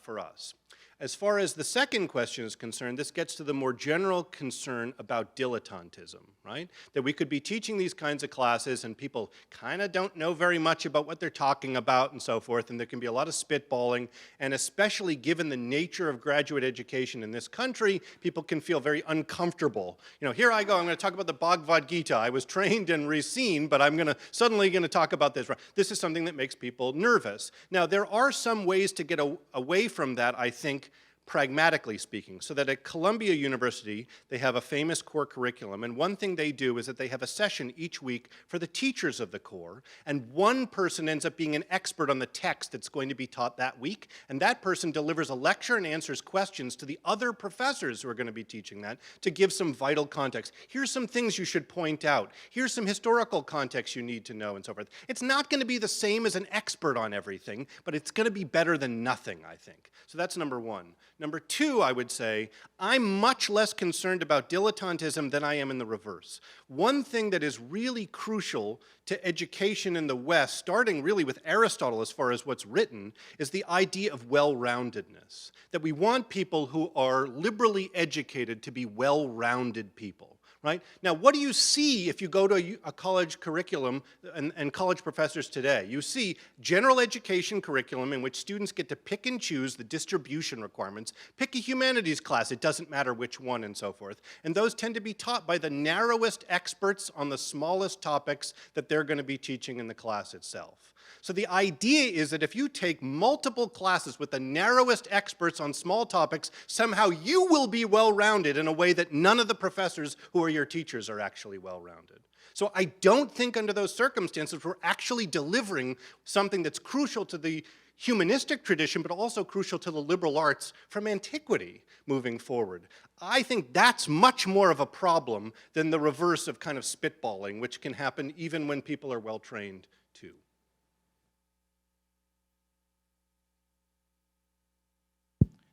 for us. As far as the second question is concerned, this gets to the more general concern about dilettantism, right? That we could be teaching these kinds of classes and people kind of don't know very much about what they're talking about and so forth, and there can be a lot of spitballing, and especially given the nature of graduate education in this country, people can feel very uncomfortable. You know, here I go, I'm going to talk about the Bhagavad Gita. I was trained in Racine, but I'm suddenly going to talk about this. This is something that makes people nervous. Now, there are some ways to get away from that, I think, pragmatically speaking, so that at Columbia University, they have a famous core curriculum, and one thing they do is that they have a session each week for the teachers of the core, and one person ends up being an expert on the text that's going to be taught that week, and that person delivers a lecture and answers questions to the other professors who are going to be teaching that to give some vital context. Here's some things you should point out. Here's some historical context you need to know, and so forth. It's not going to be the same as an expert on everything, but it's going to be better than nothing, I think. So that's number one. Number two, I would say, I'm much less concerned about dilettantism than I am in the reverse. One thing that is really crucial to education in the West, starting really with Aristotle as far as what's written, is the idea of well-roundedness. That we want people who are liberally educated to be well-rounded people. Right? Now, what do you see if you go to a college curriculum and college professors today? You see general education curriculum in which students get to pick and choose the distribution requirements, pick a humanities class, it doesn't matter which one, and so forth. And those tend to be taught by the narrowest experts on the smallest topics that they're going to be teaching in the class itself. So the idea is that if you take multiple classes with the narrowest experts on small topics, somehow you will be well-rounded in a way that none of the professors who are your teachers are actually well-rounded. So I don't think under those circumstances we're actually delivering something that's crucial to the humanistic tradition, but also crucial to the liberal arts from antiquity moving forward. I think that's much more of a problem than the reverse of kind of spitballing, which can happen even when people are well-trained too.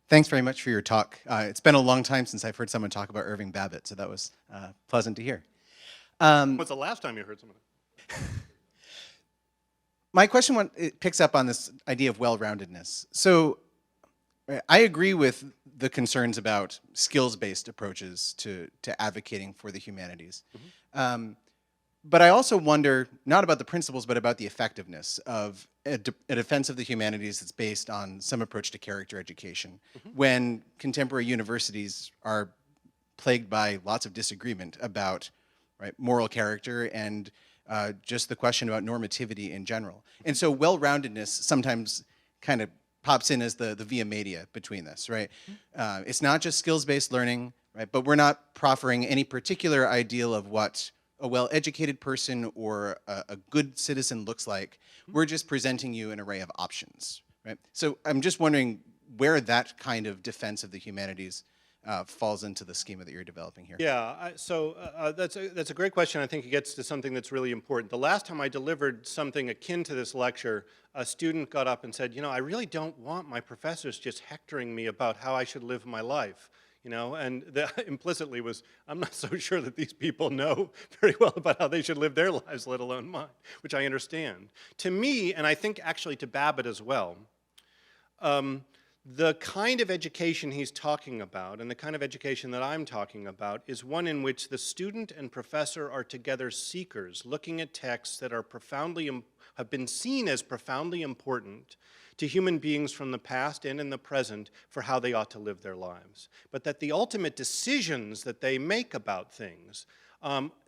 Thanks very much for your talk. It's been a long time since I've heard someone talk about Irving Babbitt, so that was pleasant to hear. What's the last time you heard someone? My question it picks up on this idea of well-roundedness. So I agree with the concerns about skills-based approaches to advocating for the humanities. But I also wonder, not about the principles, but about the effectiveness of a defense of the humanities that's based on some approach to character education, when contemporary universities are plagued by lots of disagreement about moral character and just the question about normativity in general. And so well-roundedness sometimes kind of pops in as the via media between this, right? It's not just skills-based learning, right? But we're not proffering any particular ideal of what a well-educated person or a good citizen looks like. We're just presenting you an array of options, right? So I'm just wondering where that kind of defense of the humanities falls into the schema that you're developing here. Yeah, that's a great question. I think it gets to something that's really important. The last time I delivered something akin to this lecture, a student got up and said, you know, I really don't want my professors just hectoring me about how I should live my life. You know, and that implicitly was, I'm not so sure that these people know very well about how they should live their lives, let alone mine, which I understand. To me, and I think actually to Babbitt as well, the kind of education he's talking about and the kind of education that I'm talking about is one in which the student and professor are together seekers, looking at texts that are have been seen as profoundly important to human beings from the past and in the present for how they ought to live their lives. But that the ultimate decisions that they make about things,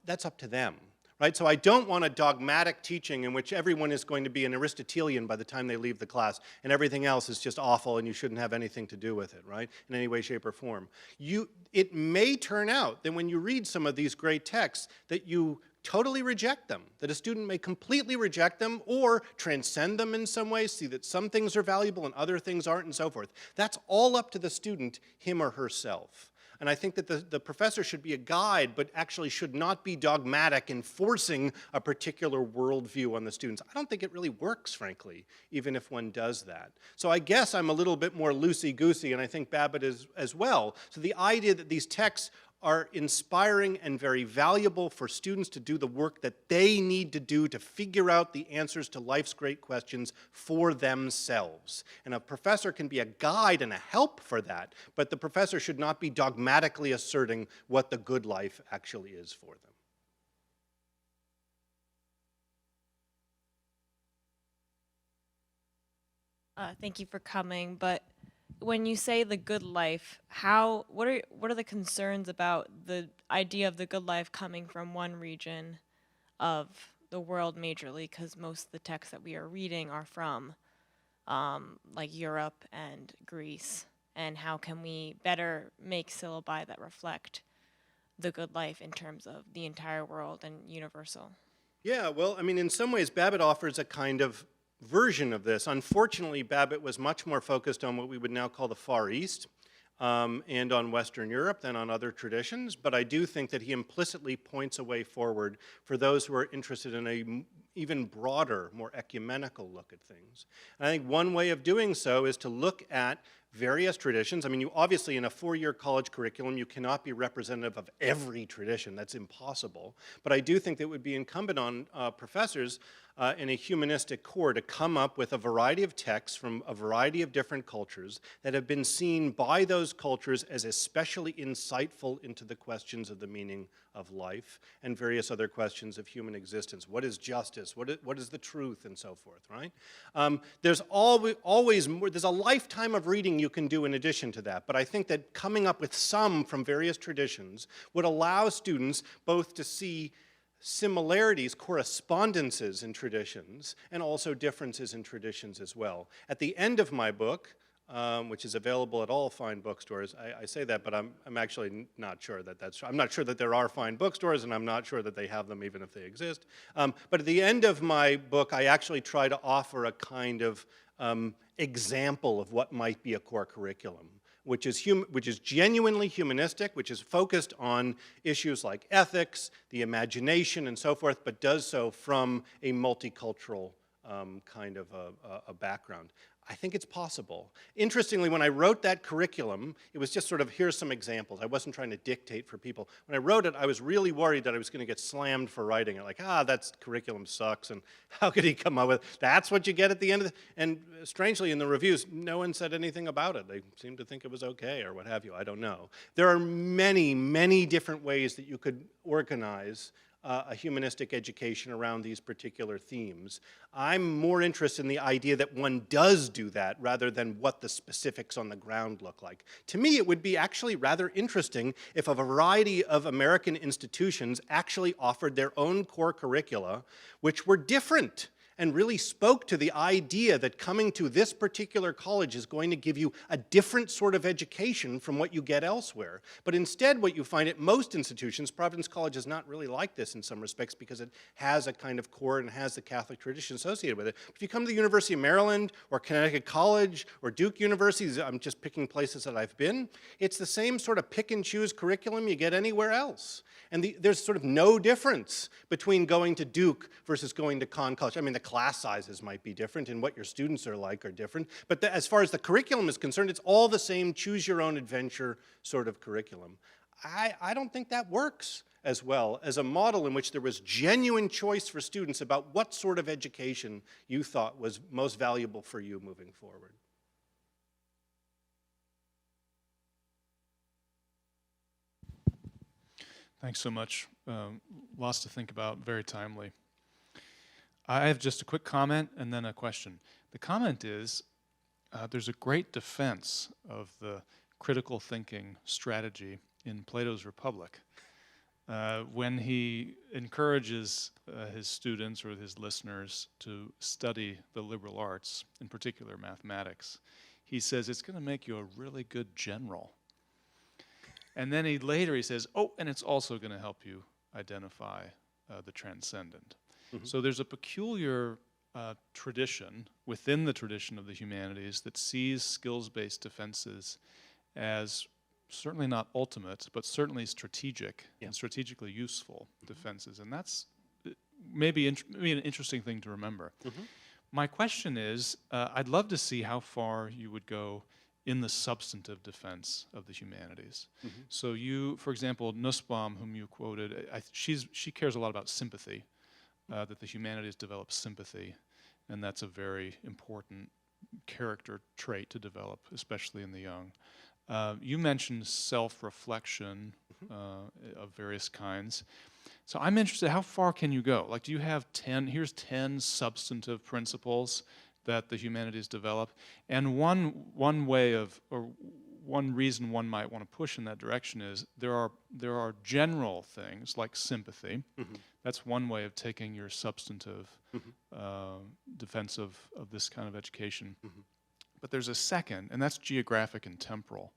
that's up to them. Right? So I don't want a dogmatic teaching in which everyone is going to be an Aristotelian by the time they leave the class and everything else is just awful and you shouldn't have anything to do with it, right? In any way, shape, or form. It may turn out that when you read some of these great texts that you totally reject them, that a student may completely reject them or transcend them in some way, see that some things are valuable and other things aren't and so forth. That's all up to the student, him or herself. And I think that the professor should be a guide, but actually should not be dogmatic in forcing a particular worldview on the students. I don't think it really works, frankly, even if one does that. So I guess I'm a little bit more loosey-goosey, and I think Babbitt is as well. So the idea that these texts are inspiring and very valuable for students to do the work that they need to do to figure out the answers to life's great questions for themselves. And a professor can be a guide and a help for that, but the professor should not be dogmatically asserting what the good life actually is for them. Thank you for coming, but when you say the good life, what are the concerns about the idea of the good life coming from one region of the world majorly, because most of the texts that we are reading are from like Europe and Greece, and how can we better make syllabi that reflect the good life in terms of the entire world and universal? Yeah, well, I mean, in some ways, Babbitt offers a kind of version of this. Unfortunately, Babbitt was much more focused on what we would now call the Far East and on Western Europe than on other traditions, but I do think that he implicitly points a way forward for those who are interested in a even broader, more ecumenical look at things. And I think one way of doing so is to look at various traditions. I mean, you obviously in a four-year college curriculum, you cannot be representative of every tradition. That's impossible. But I do think that it would be incumbent on professors in a humanistic core to come up with a variety of texts from a variety of different cultures that have been seen by those cultures as especially insightful into the questions of the meaning of life and various other questions of human existence. What is justice? What is the truth? And so forth, right? There's always more, there's a lifetime of reading you can do in addition to that, but I think that coming up with some from various traditions would allow students both to see similarities, correspondences in traditions, and also differences in traditions as well. At the end of my book, which is available at all fine bookstores, I say that, but I'm actually not sure that that's true. I'm not sure that there are fine bookstores, and I'm not sure that they have them even if they exist. But at the end of my book, I actually try to offer a kind of example of what might be a core curriculum, which is genuinely humanistic, which is focused on issues like ethics, the imagination, and so forth, but does so from a multicultural kind of a background. I think it's possible. Interestingly, when I wrote that curriculum, it was just sort of, here's some examples. I wasn't trying to dictate for people. When I wrote it, I was really worried that I was going to get slammed for writing it. Like, that curriculum sucks, and how could he come up with, that's what you get at the end of the, and strangely, in the reviews, no one said anything about it. They seemed to think it was okay, or what have you, I don't know. There are many, many different ways that you could organize a humanistic education around these particular themes. I'm more interested in the idea that one does do that rather than what the specifics on the ground look like. To me, it would be actually rather interesting if a variety of American institutions actually offered their own core curricula, which were different and really spoke to the idea that coming to this particular college is going to give you a different sort of education from what you get elsewhere. But instead, what you find at most institutions, Providence College is not really like this in some respects because it has a kind of core and has the Catholic tradition associated with it. If you come to the University of Maryland or Connecticut College or Duke University, I'm just picking places that I've been, it's the same sort of pick and choose curriculum you get anywhere else. And there's sort of no difference between going to Duke versus going to Conn College. I mean, the class sizes might be different and what your students are like are different. But as far as the curriculum is concerned, it's all the same choose-your-own-adventure sort of curriculum. I don't think that works as well as a model in which there was genuine choice for students about what sort of education you thought was most valuable for you moving forward. Thanks so much. Lots to think about, very timely. I have just a quick comment and then a question. The comment is, there's a great defense of the critical thinking strategy in Plato's Republic. When he encourages his students or his listeners to study the liberal arts, in particular mathematics, he says it's going to make you a really good general. And then later he says, oh, and it's also going to help you identify the transcendent. Mm-hmm. So there's a peculiar tradition within the tradition of the humanities that sees skills-based defenses as certainly not ultimate, but certainly strategic and strategically useful defenses. And that's maybe an interesting thing to remember. Mm-hmm. My question is, I'd love to see how far you would go in the substantive defense of the humanities. Mm-hmm. So you, for example, Nussbaum, whom you quoted, she cares a lot about sympathy, that the humanities develop sympathy, and that's a very important character trait to develop, especially in the young. You mentioned self-reflection of various kinds. So I'm interested, how far can you go? Like, do you have here's 10 substantive principles that the humanities develop, and one way of, or one reason one might want to push in that direction is there are general things like sympathy. Mm-hmm. That's one way of taking your substantive defense of this kind of education. Mm-hmm. But there's a second, and that's geographic and temporal.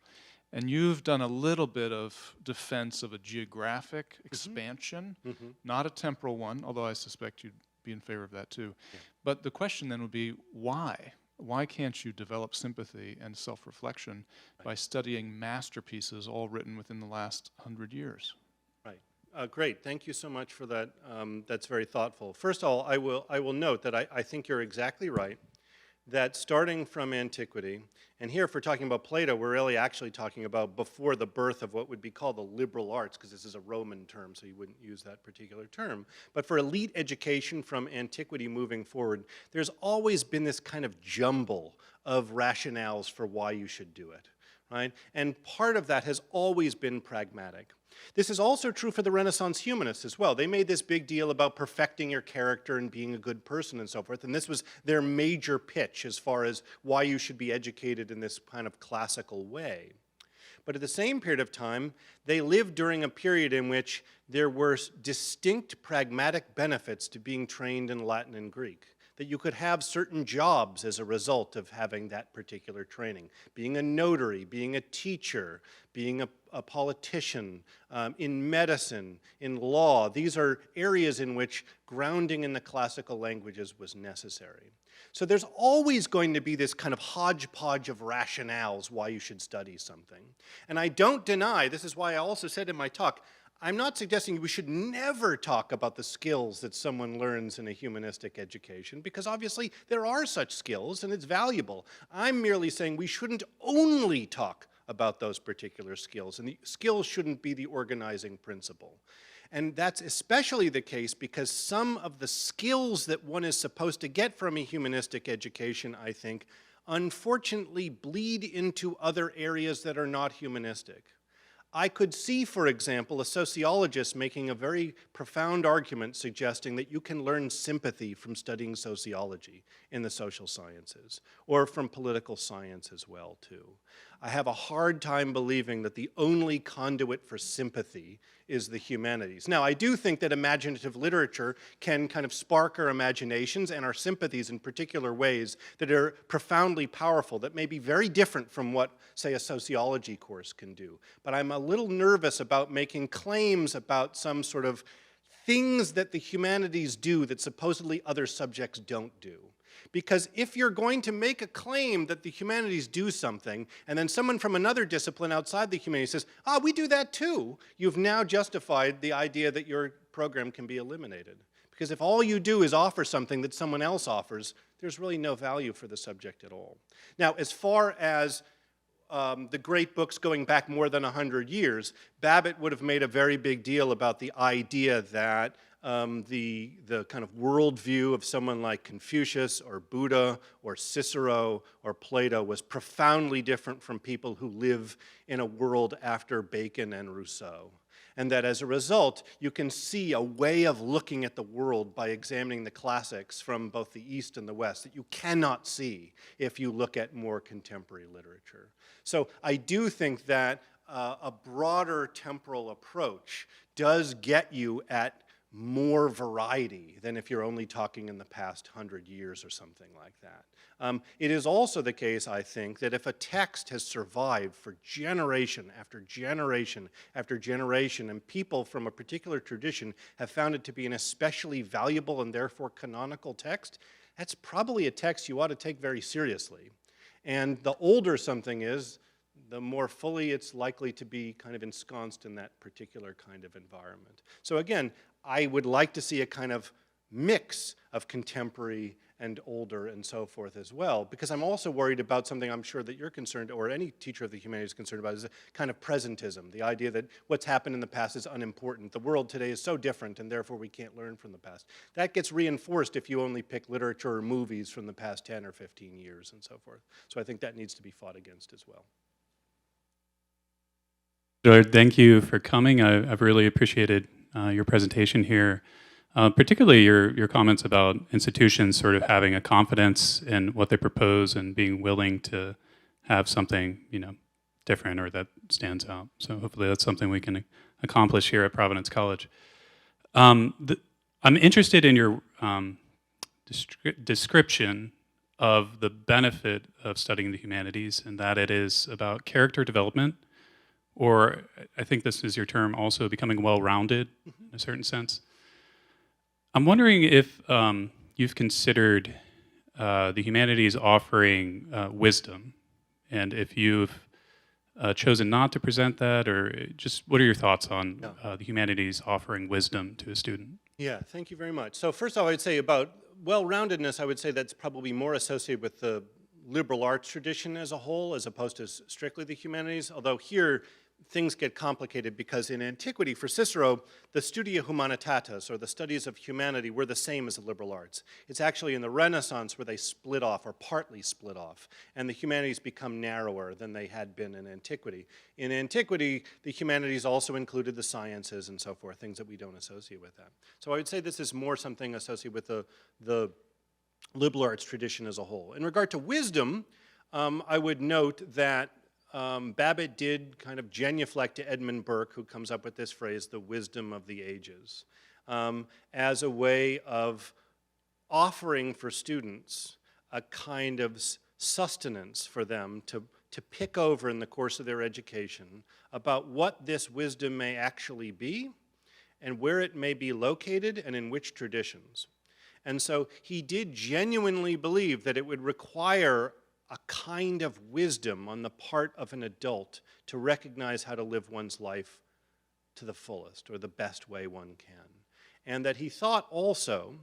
And you've done a little bit of defense of a geographic expansion, not a temporal one, although I suspect you'd be in favor of that too. Yeah. But the question then would be, why? Why can't you develop sympathy and self-reflection by studying masterpieces all written within the last 100 years? Right. Great. Thank you so much for that. That's very thoughtful. First of all, I will note that I think you're exactly right, that starting from antiquity, and here if we're talking about Plato, we're really actually talking about before the birth of what would be called the liberal arts, because this is a Roman term, so you wouldn't use that particular term. But for elite education from antiquity moving forward, there's always been this kind of jumble of rationales for why you should do it, right? And part of that has always been pragmatic. This is also true for the Renaissance humanists as well. They made this big deal about perfecting your character and being a good person and so forth, and this was their major pitch as far as why you should be educated in this kind of classical way. But at the same period of time, they lived during a period in which there were distinct pragmatic benefits to being trained in Latin and Greek, that you could have certain jobs as a result of having that particular training. Being a notary, being a teacher, being a politician, in medicine, in law. These are areas in which grounding in the classical languages was necessary. So there's always going to be this kind of hodgepodge of rationales why you should study something. And I don't deny, this is why I also said in my talk, I'm not suggesting we should never talk about the skills that someone learns in a humanistic education, because obviously there are such skills and it's valuable. I'm merely saying we shouldn't only talk about those particular skills, and the skills shouldn't be the organizing principle. And that's especially the case because some of the skills that one is supposed to get from a humanistic education, I think, unfortunately bleed into other areas that are not humanistic. I could see, for example, a sociologist making a very profound argument suggesting that you can learn sympathy from studying sociology in the social sciences, or from political science as well, too. I have a hard time believing that the only conduit for sympathy is the humanities. Now, I do think that imaginative literature can kind of spark our imaginations and our sympathies in particular ways that are profoundly powerful, that may be very different from what, say, a sociology course can do. But I'm a little nervous about making claims about some sort of things that the humanities do that supposedly other subjects don't do. Because if you're going to make a claim that the humanities do something, and then someone from another discipline outside the humanities says, ah, we do that too, you've now justified the idea that your program can be eliminated. Because if all you do is offer something that someone else offers, there's really no value for the subject at all. Now, as far as the great books going back more than 100 years, Babbitt would have made a very big deal about the idea that the kind of worldview of someone like Confucius or Buddha or Cicero or Plato was profoundly different from people who live in a world after Bacon and Rousseau. And that as a result, you can see a way of looking at the world by examining the classics from both the East and the West that you cannot see if you look at more contemporary literature. So I do think that a broader temporal approach does get you at more variety than if you're only talking in the past 100 years or something like that. It is also the case, I think, that if a text has survived for generation after generation after generation, and people from a particular tradition have found it to be an especially valuable and therefore canonical text, that's probably a text you ought to take very seriously. And the older something is, the more fully it's likely to be kind of ensconced in that particular kind of environment. So again, I would like to see a kind of mix of contemporary and older and so forth as well, because I'm also worried about something I'm sure that you're concerned, or any teacher of the humanities is concerned about, is a kind of presentism, the idea that what's happened in the past is unimportant. The world today is so different, and therefore we can't learn from the past. That gets reinforced if you only pick literature or movies from the past 10 or 15 years and so forth. So I think that needs to be fought against as well. George, thank you for coming. I've really appreciated your presentation here, particularly your comments about institutions sort of having a confidence in what they propose and being willing to have something, different or that stands out. So hopefully that's something we can accomplish here at Providence College. I'm interested in your description of the benefit of studying the humanities, and that it is about character development, or I think this is your term also, becoming well-rounded in a certain sense. I'm wondering if you've considered the humanities offering wisdom, and if you've chosen not to present that, or just what are your thoughts on the humanities offering wisdom to a student? Yeah, thank you very much. So first of all, I would say about well-roundedness, I would say that's probably more associated with the liberal arts tradition as a whole, as opposed to strictly the humanities, although here things get complicated because in antiquity, for Cicero, the studia humanitatis, or the studies of humanity, were the same as the liberal arts. It's actually in the Renaissance where they split off, or partly split off, and the humanities become narrower than they had been in antiquity. In antiquity, the humanities also included the sciences and so forth, things that we don't associate with that. So I would say this is more something associated with the liberal arts tradition as a whole. In regard to wisdom, I would note that Babbitt did kind of genuflect to Edmund Burke, who comes up with this phrase, the wisdom of the ages, as a way of offering for students a kind of sustenance for them to pick over in the course of their education about what this wisdom may actually be and where it may be located and in which traditions. And so he did genuinely believe that it would require a kind of wisdom on the part of an adult to recognize how to live one's life to the fullest, or the best way one can. And that he thought also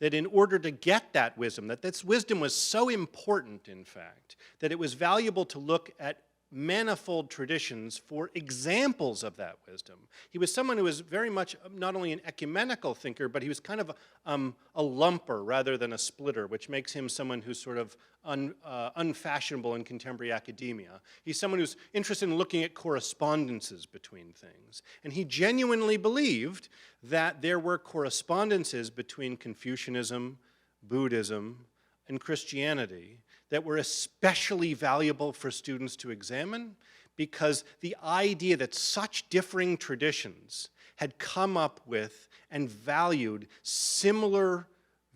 that in order to get that wisdom, that this wisdom was so important, in fact, that it was valuable to look at manifold traditions for examples of that wisdom. He was someone who was very much not only an ecumenical thinker, but he was kind of a lumper rather than a splitter, which makes him someone who's sort of unfashionable in contemporary academia. He's someone who's interested in looking at correspondences between things. And he genuinely believed that there were correspondences between Confucianism, Buddhism, and Christianity that were especially valuable for students to examine, because the idea that such differing traditions had come up with and valued similar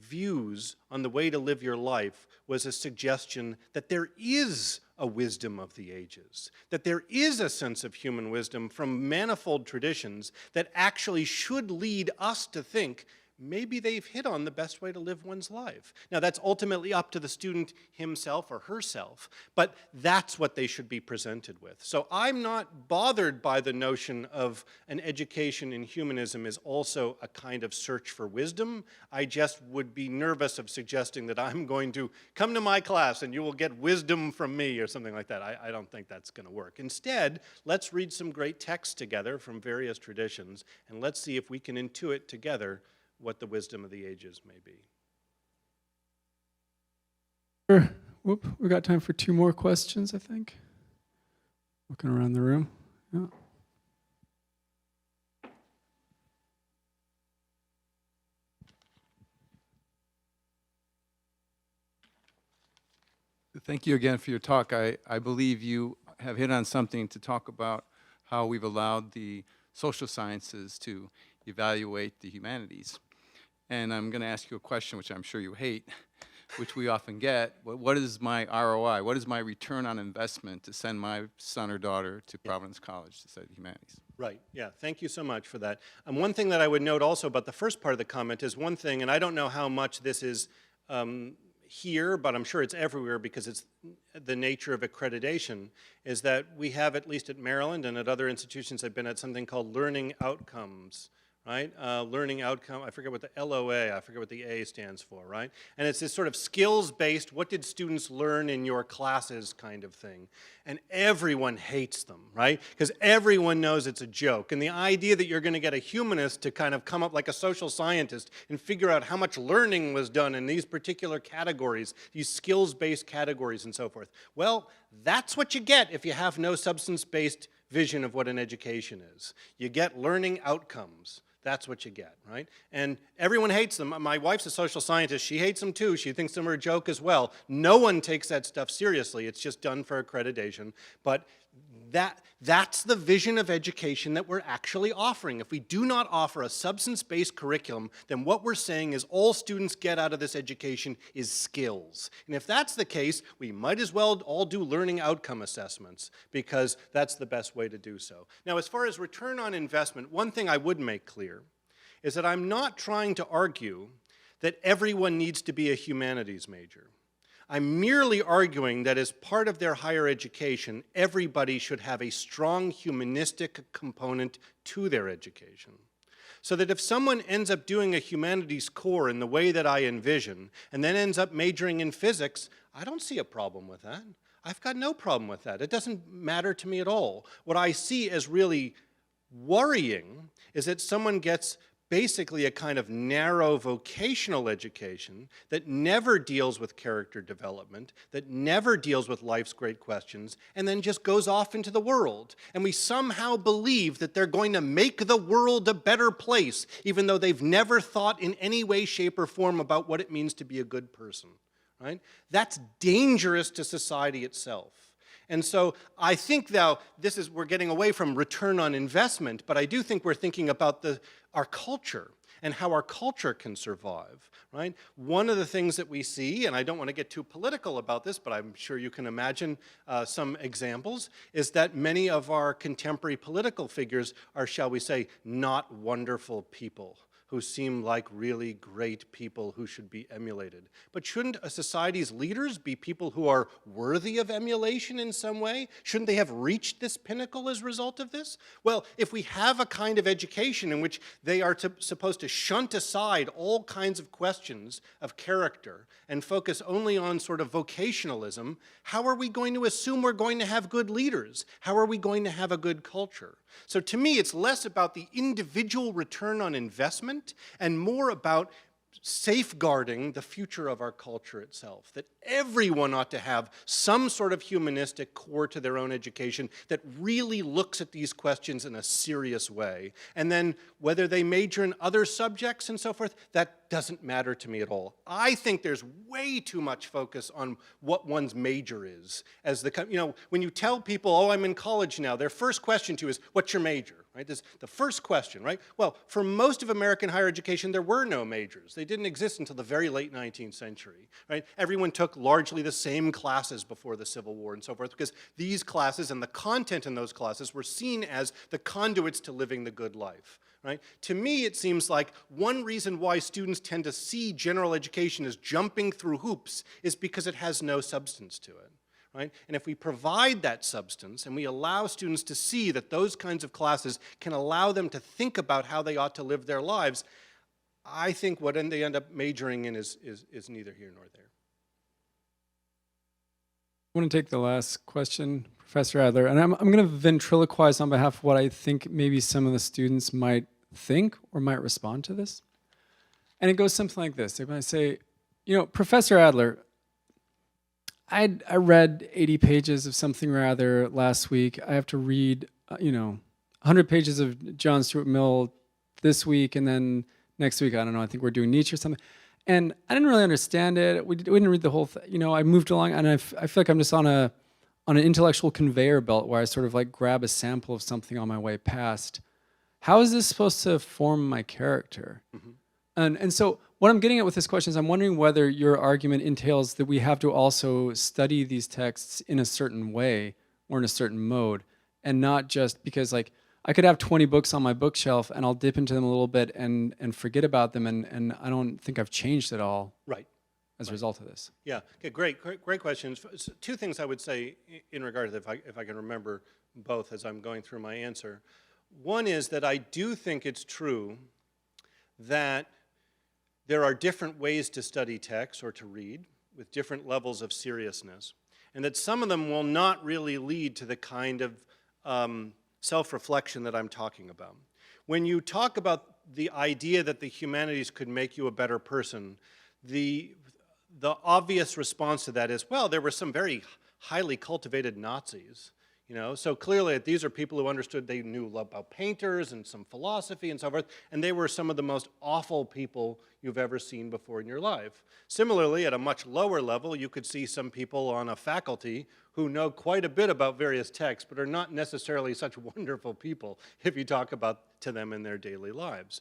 views on the way to live your life was a suggestion that there is a wisdom of the ages, that there is a sense of human wisdom from manifold traditions that actually should lead us to think maybe they've hit on the best way to live one's life. Now, that's ultimately up to the student himself or herself, but that's what they should be presented with. So I'm not bothered by the notion of an education in humanism is also a kind of search for wisdom. I just would be nervous of suggesting that I'm going to come to my class and you will get wisdom from me or something like that. I don't think that's going to work. Instead, let's read some great texts together from various traditions, and let's see if we can intuit together what the wisdom of the ages may be. Sure. Whoop, we got time for 2 more questions, I think. Looking around the room. Yeah. Thank you again for your talk. I believe you have hit on something to talk about how we've allowed the social sciences to evaluate the humanities. And I'm going to ask you a question which I'm sure you hate, which we often get. What is my ROI? What is my return on investment to send my son or daughter to Providence College to study the humanities? Right, yeah, thank you so much for that. One thing that I would note also about the first part of the comment is one thing, and I don't know how much this is here, but I'm sure it's everywhere because it's the nature of accreditation, is that we have, at least at Maryland and at other institutions I've been at, something called learning outcomes. Right? Learning outcome, I forget what the LOA, I forget what the A stands for, right? And it's this sort of skills-based, what did students learn in your classes kind of thing. And everyone hates them, right? Because everyone knows it's a joke. And the idea that you're going to get a humanist to kind of come up like a social scientist and figure out how much learning was done in these particular categories, these skills-based categories and so forth. Well, that's what you get if you have no substance-based vision of what an education is. You get learning outcomes. That's what you get, right? And everyone hates them. My wife's a social scientist. She hates them too. She thinks them are a joke as well. No one takes that stuff seriously. It's just done for accreditation. But that's the vision of education that we're actually offering. If we do not offer a substance-based curriculum, then what we're saying is all students get out of this education is skills. And if that's the case, we might as well all do learning outcome assessments, because that's the best way to do so. Now, as far as return on investment, one thing I would make clear is that I'm not trying to argue that everyone needs to be a humanities major. I'm merely arguing that as part of their higher education, everybody should have a strong humanistic component to their education. So that if someone ends up doing a humanities core in the way that I envision, and then ends up majoring in physics, I don't see a problem with that. I've got no problem with that. It doesn't matter to me at all. What I see as really worrying is that someone gets basically a kind of narrow vocational education that never deals with character development, that never deals with life's great questions, and then just goes off into the world. And we somehow believe that they're going to make the world a better place, even though they've never thought in any way, shape, or form about what it means to be a good person, right? That's dangerous to society itself. And so I think now we're getting away from return on investment, but I do think we're thinking about our culture and how our culture can survive, right? One of the things that we see, and I don't want to get too political about this, but I'm sure you can imagine some examples, is that many of our contemporary political figures are, shall we say, not wonderful people, who seem like really great people who should be emulated. But shouldn't a society's leaders be people who are worthy of emulation in some way? Shouldn't they have reached this pinnacle as a result of this? Well, if we have a kind of education in which they are supposed to shunt aside all kinds of questions of character and focus only on sort of vocationalism, how are we going to assume we're going to have good leaders? How are we going to have a good culture? So to me, it's less about the individual return on investment and more about safeguarding the future of our culture itself, that everyone ought to have some sort of humanistic core to their own education that really looks at these questions in a serious way. And then whether they major in other subjects and so forth, that doesn't matter to me at all. I think there's way too much focus on what one's major is. As when you tell people, oh, I'm in college now, their first question to you is, what's your major? Right? This is the first question, right? Well, for most of American higher education, there were no majors. They didn't exist until the very late 19th century, right? Everyone took largely the same classes before the Civil War and so forth, because these classes and the content in those classes were seen as the conduits to living the good life. Right? To me, it seems like one reason why students tend to see general education as jumping through hoops is because it has no substance to it. Right? And if we provide that substance and we allow students to see that those kinds of classes can allow them to think about how they ought to live their lives, I think what they end up majoring in is neither here nor there. I want to take the last question, Professor Adler, and I'm going to ventriloquize on behalf of what I think maybe some of the students might think or might respond to this. And it goes something like this. They might say, Professor Adler, I read 80 pages of something or other last week. I have to read, 100 pages of John Stuart Mill this week, and then next week, I don't know, I think we're doing Nietzsche or something. And I didn't really understand it. We didn't read the whole thing. I moved along, and I feel like I'm just on an intellectual conveyor belt where I sort of like grab a sample of something on my way past. How is this supposed to form my character? Mm-hmm. And so what I'm getting at with this question is I'm wondering whether your argument entails that we have to also study these texts in a certain way or in a certain mode, and not just because like I could have 20 books on my bookshelf and I'll dip into them a little bit and forget about them, and I don't think I've changed at all. Right. As a result of this. Yeah, okay, great questions. Two things I would say in regard to that, if I can remember both as I'm going through my answer. One is that I do think it's true that there are different ways to study text or to read with different levels of seriousness, and that some of them will not really lead to the kind of self-reflection that I'm talking about. When you talk about the idea that the humanities could make you a better person, the obvious response to that is, well, there were some very highly cultivated Nazis. So clearly these are people who understood, they knew about painters and some philosophy and so forth, and they were some of the most awful people you've ever seen before in your life. Similarly, at a much lower level, you could see some people on a faculty who know quite a bit about various texts, but are not necessarily such wonderful people if you talk about to them in their daily lives.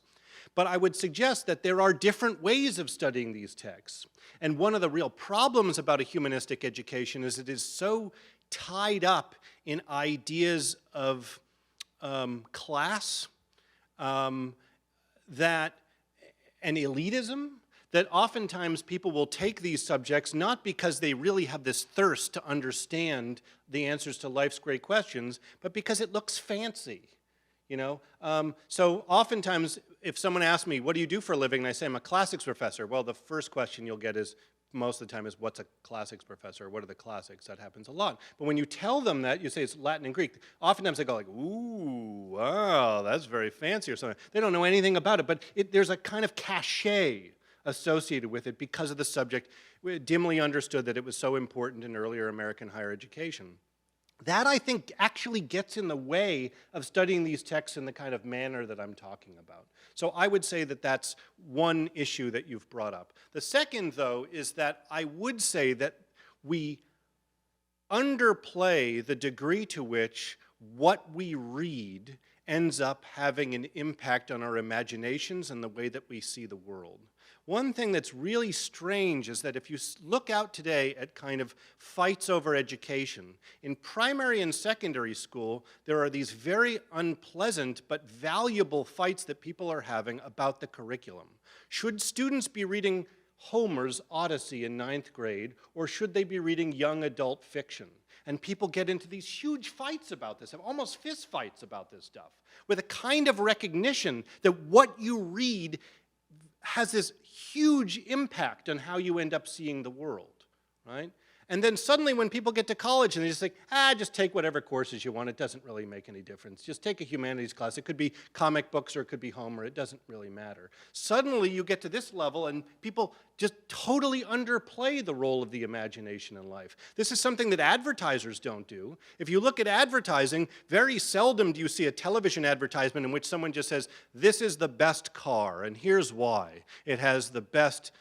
But I would suggest that there are different ways of studying these texts. And one of the real problems about a humanistic education is it is so tied up in ideas of class and elitism, that oftentimes people will take these subjects not because they really have this thirst to understand the answers to life's great questions, but because it looks fancy. So oftentimes if someone asks me, what do you do for a living? And I say, I'm a classics professor. Well, the first question you'll get is, most of the time, is what's a classics professor? What are the classics? That happens a lot. But when you tell them that, you say it's Latin and Greek, oftentimes they go like, ooh, wow, that's very fancy or something. They don't know anything about it, but there's a kind of cachet associated with it because of the subject. We dimly understood that it was so important in earlier American higher education. That, I think, actually gets in the way of studying these texts in the kind of manner that I'm talking about. So I would say that that's one issue that you've brought up. The second, though, is that I would say that we underplay the degree to which what we read ends up having an impact on our imaginations and the way that we see the world. One thing that's really strange is that if you look out today at kind of fights over education, in primary and secondary school, there are these very unpleasant but valuable fights that people are having about the curriculum. Should students be reading Homer's Odyssey in 9th grade, or should they be reading young adult fiction? And people get into these huge fights about this, almost fist fights about this stuff, with a kind of recognition that what you read has this huge impact on how you end up seeing the world, right? And then suddenly when people get to college and they just think, just take whatever courses you want, it doesn't really make any difference. Just take a humanities class. It could be comic books or it could be Homer. It doesn't really matter. Suddenly you get to this level and people just totally underplay the role of the imagination in life. This is something that advertisers don't do. If you look at advertising, very seldom do you see a television advertisement in which someone just says, this is the best car and here's why. It has the best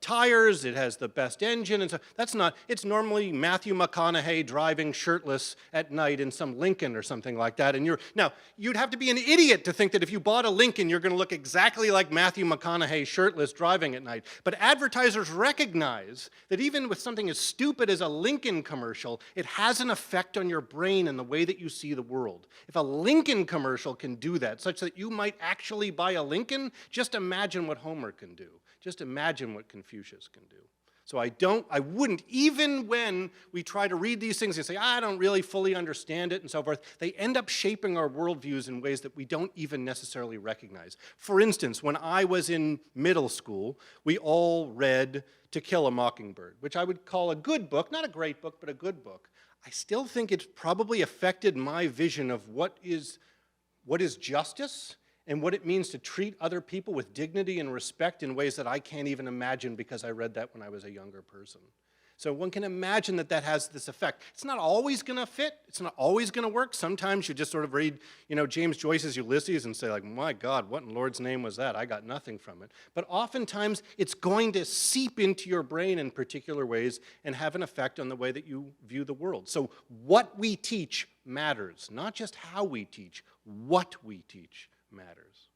tires, it has the best engine, and so that's not, it's normally Matthew McConaughey driving shirtless at night in some Lincoln or something like that, and now, you'd have to be an idiot to think that if you bought a Lincoln, you're gonna look exactly like Matthew McConaughey shirtless driving at night. But advertisers recognize that even with something as stupid as a Lincoln commercial, it has an effect on your brain and the way that you see the world. If a Lincoln commercial can do that, such that you might actually buy a Lincoln, just imagine what Homer can do. Just imagine what Confucius can do. So I wouldn't, even when we try to read these things and say, I don't really fully understand it and so forth, they end up shaping our worldviews in ways that we don't even necessarily recognize. For instance, when I was in middle school, we all read To Kill a Mockingbird, which I would call a good book, not a great book, but a good book. I still think it's probably affected my vision of what is justice and what it means to treat other people with dignity and respect in ways that I can't even imagine because I read that when I was a younger person. So one can imagine that that has this effect. It's not always going to fit. It's not always going to work. Sometimes you just sort of read, James Joyce's Ulysses and say like, my God, what in Lord's name was that? I got nothing from it. But oftentimes it's going to seep into your brain in particular ways and have an effect on the way that you view the world. So what we teach matters, not just how we teach, what we teach matters.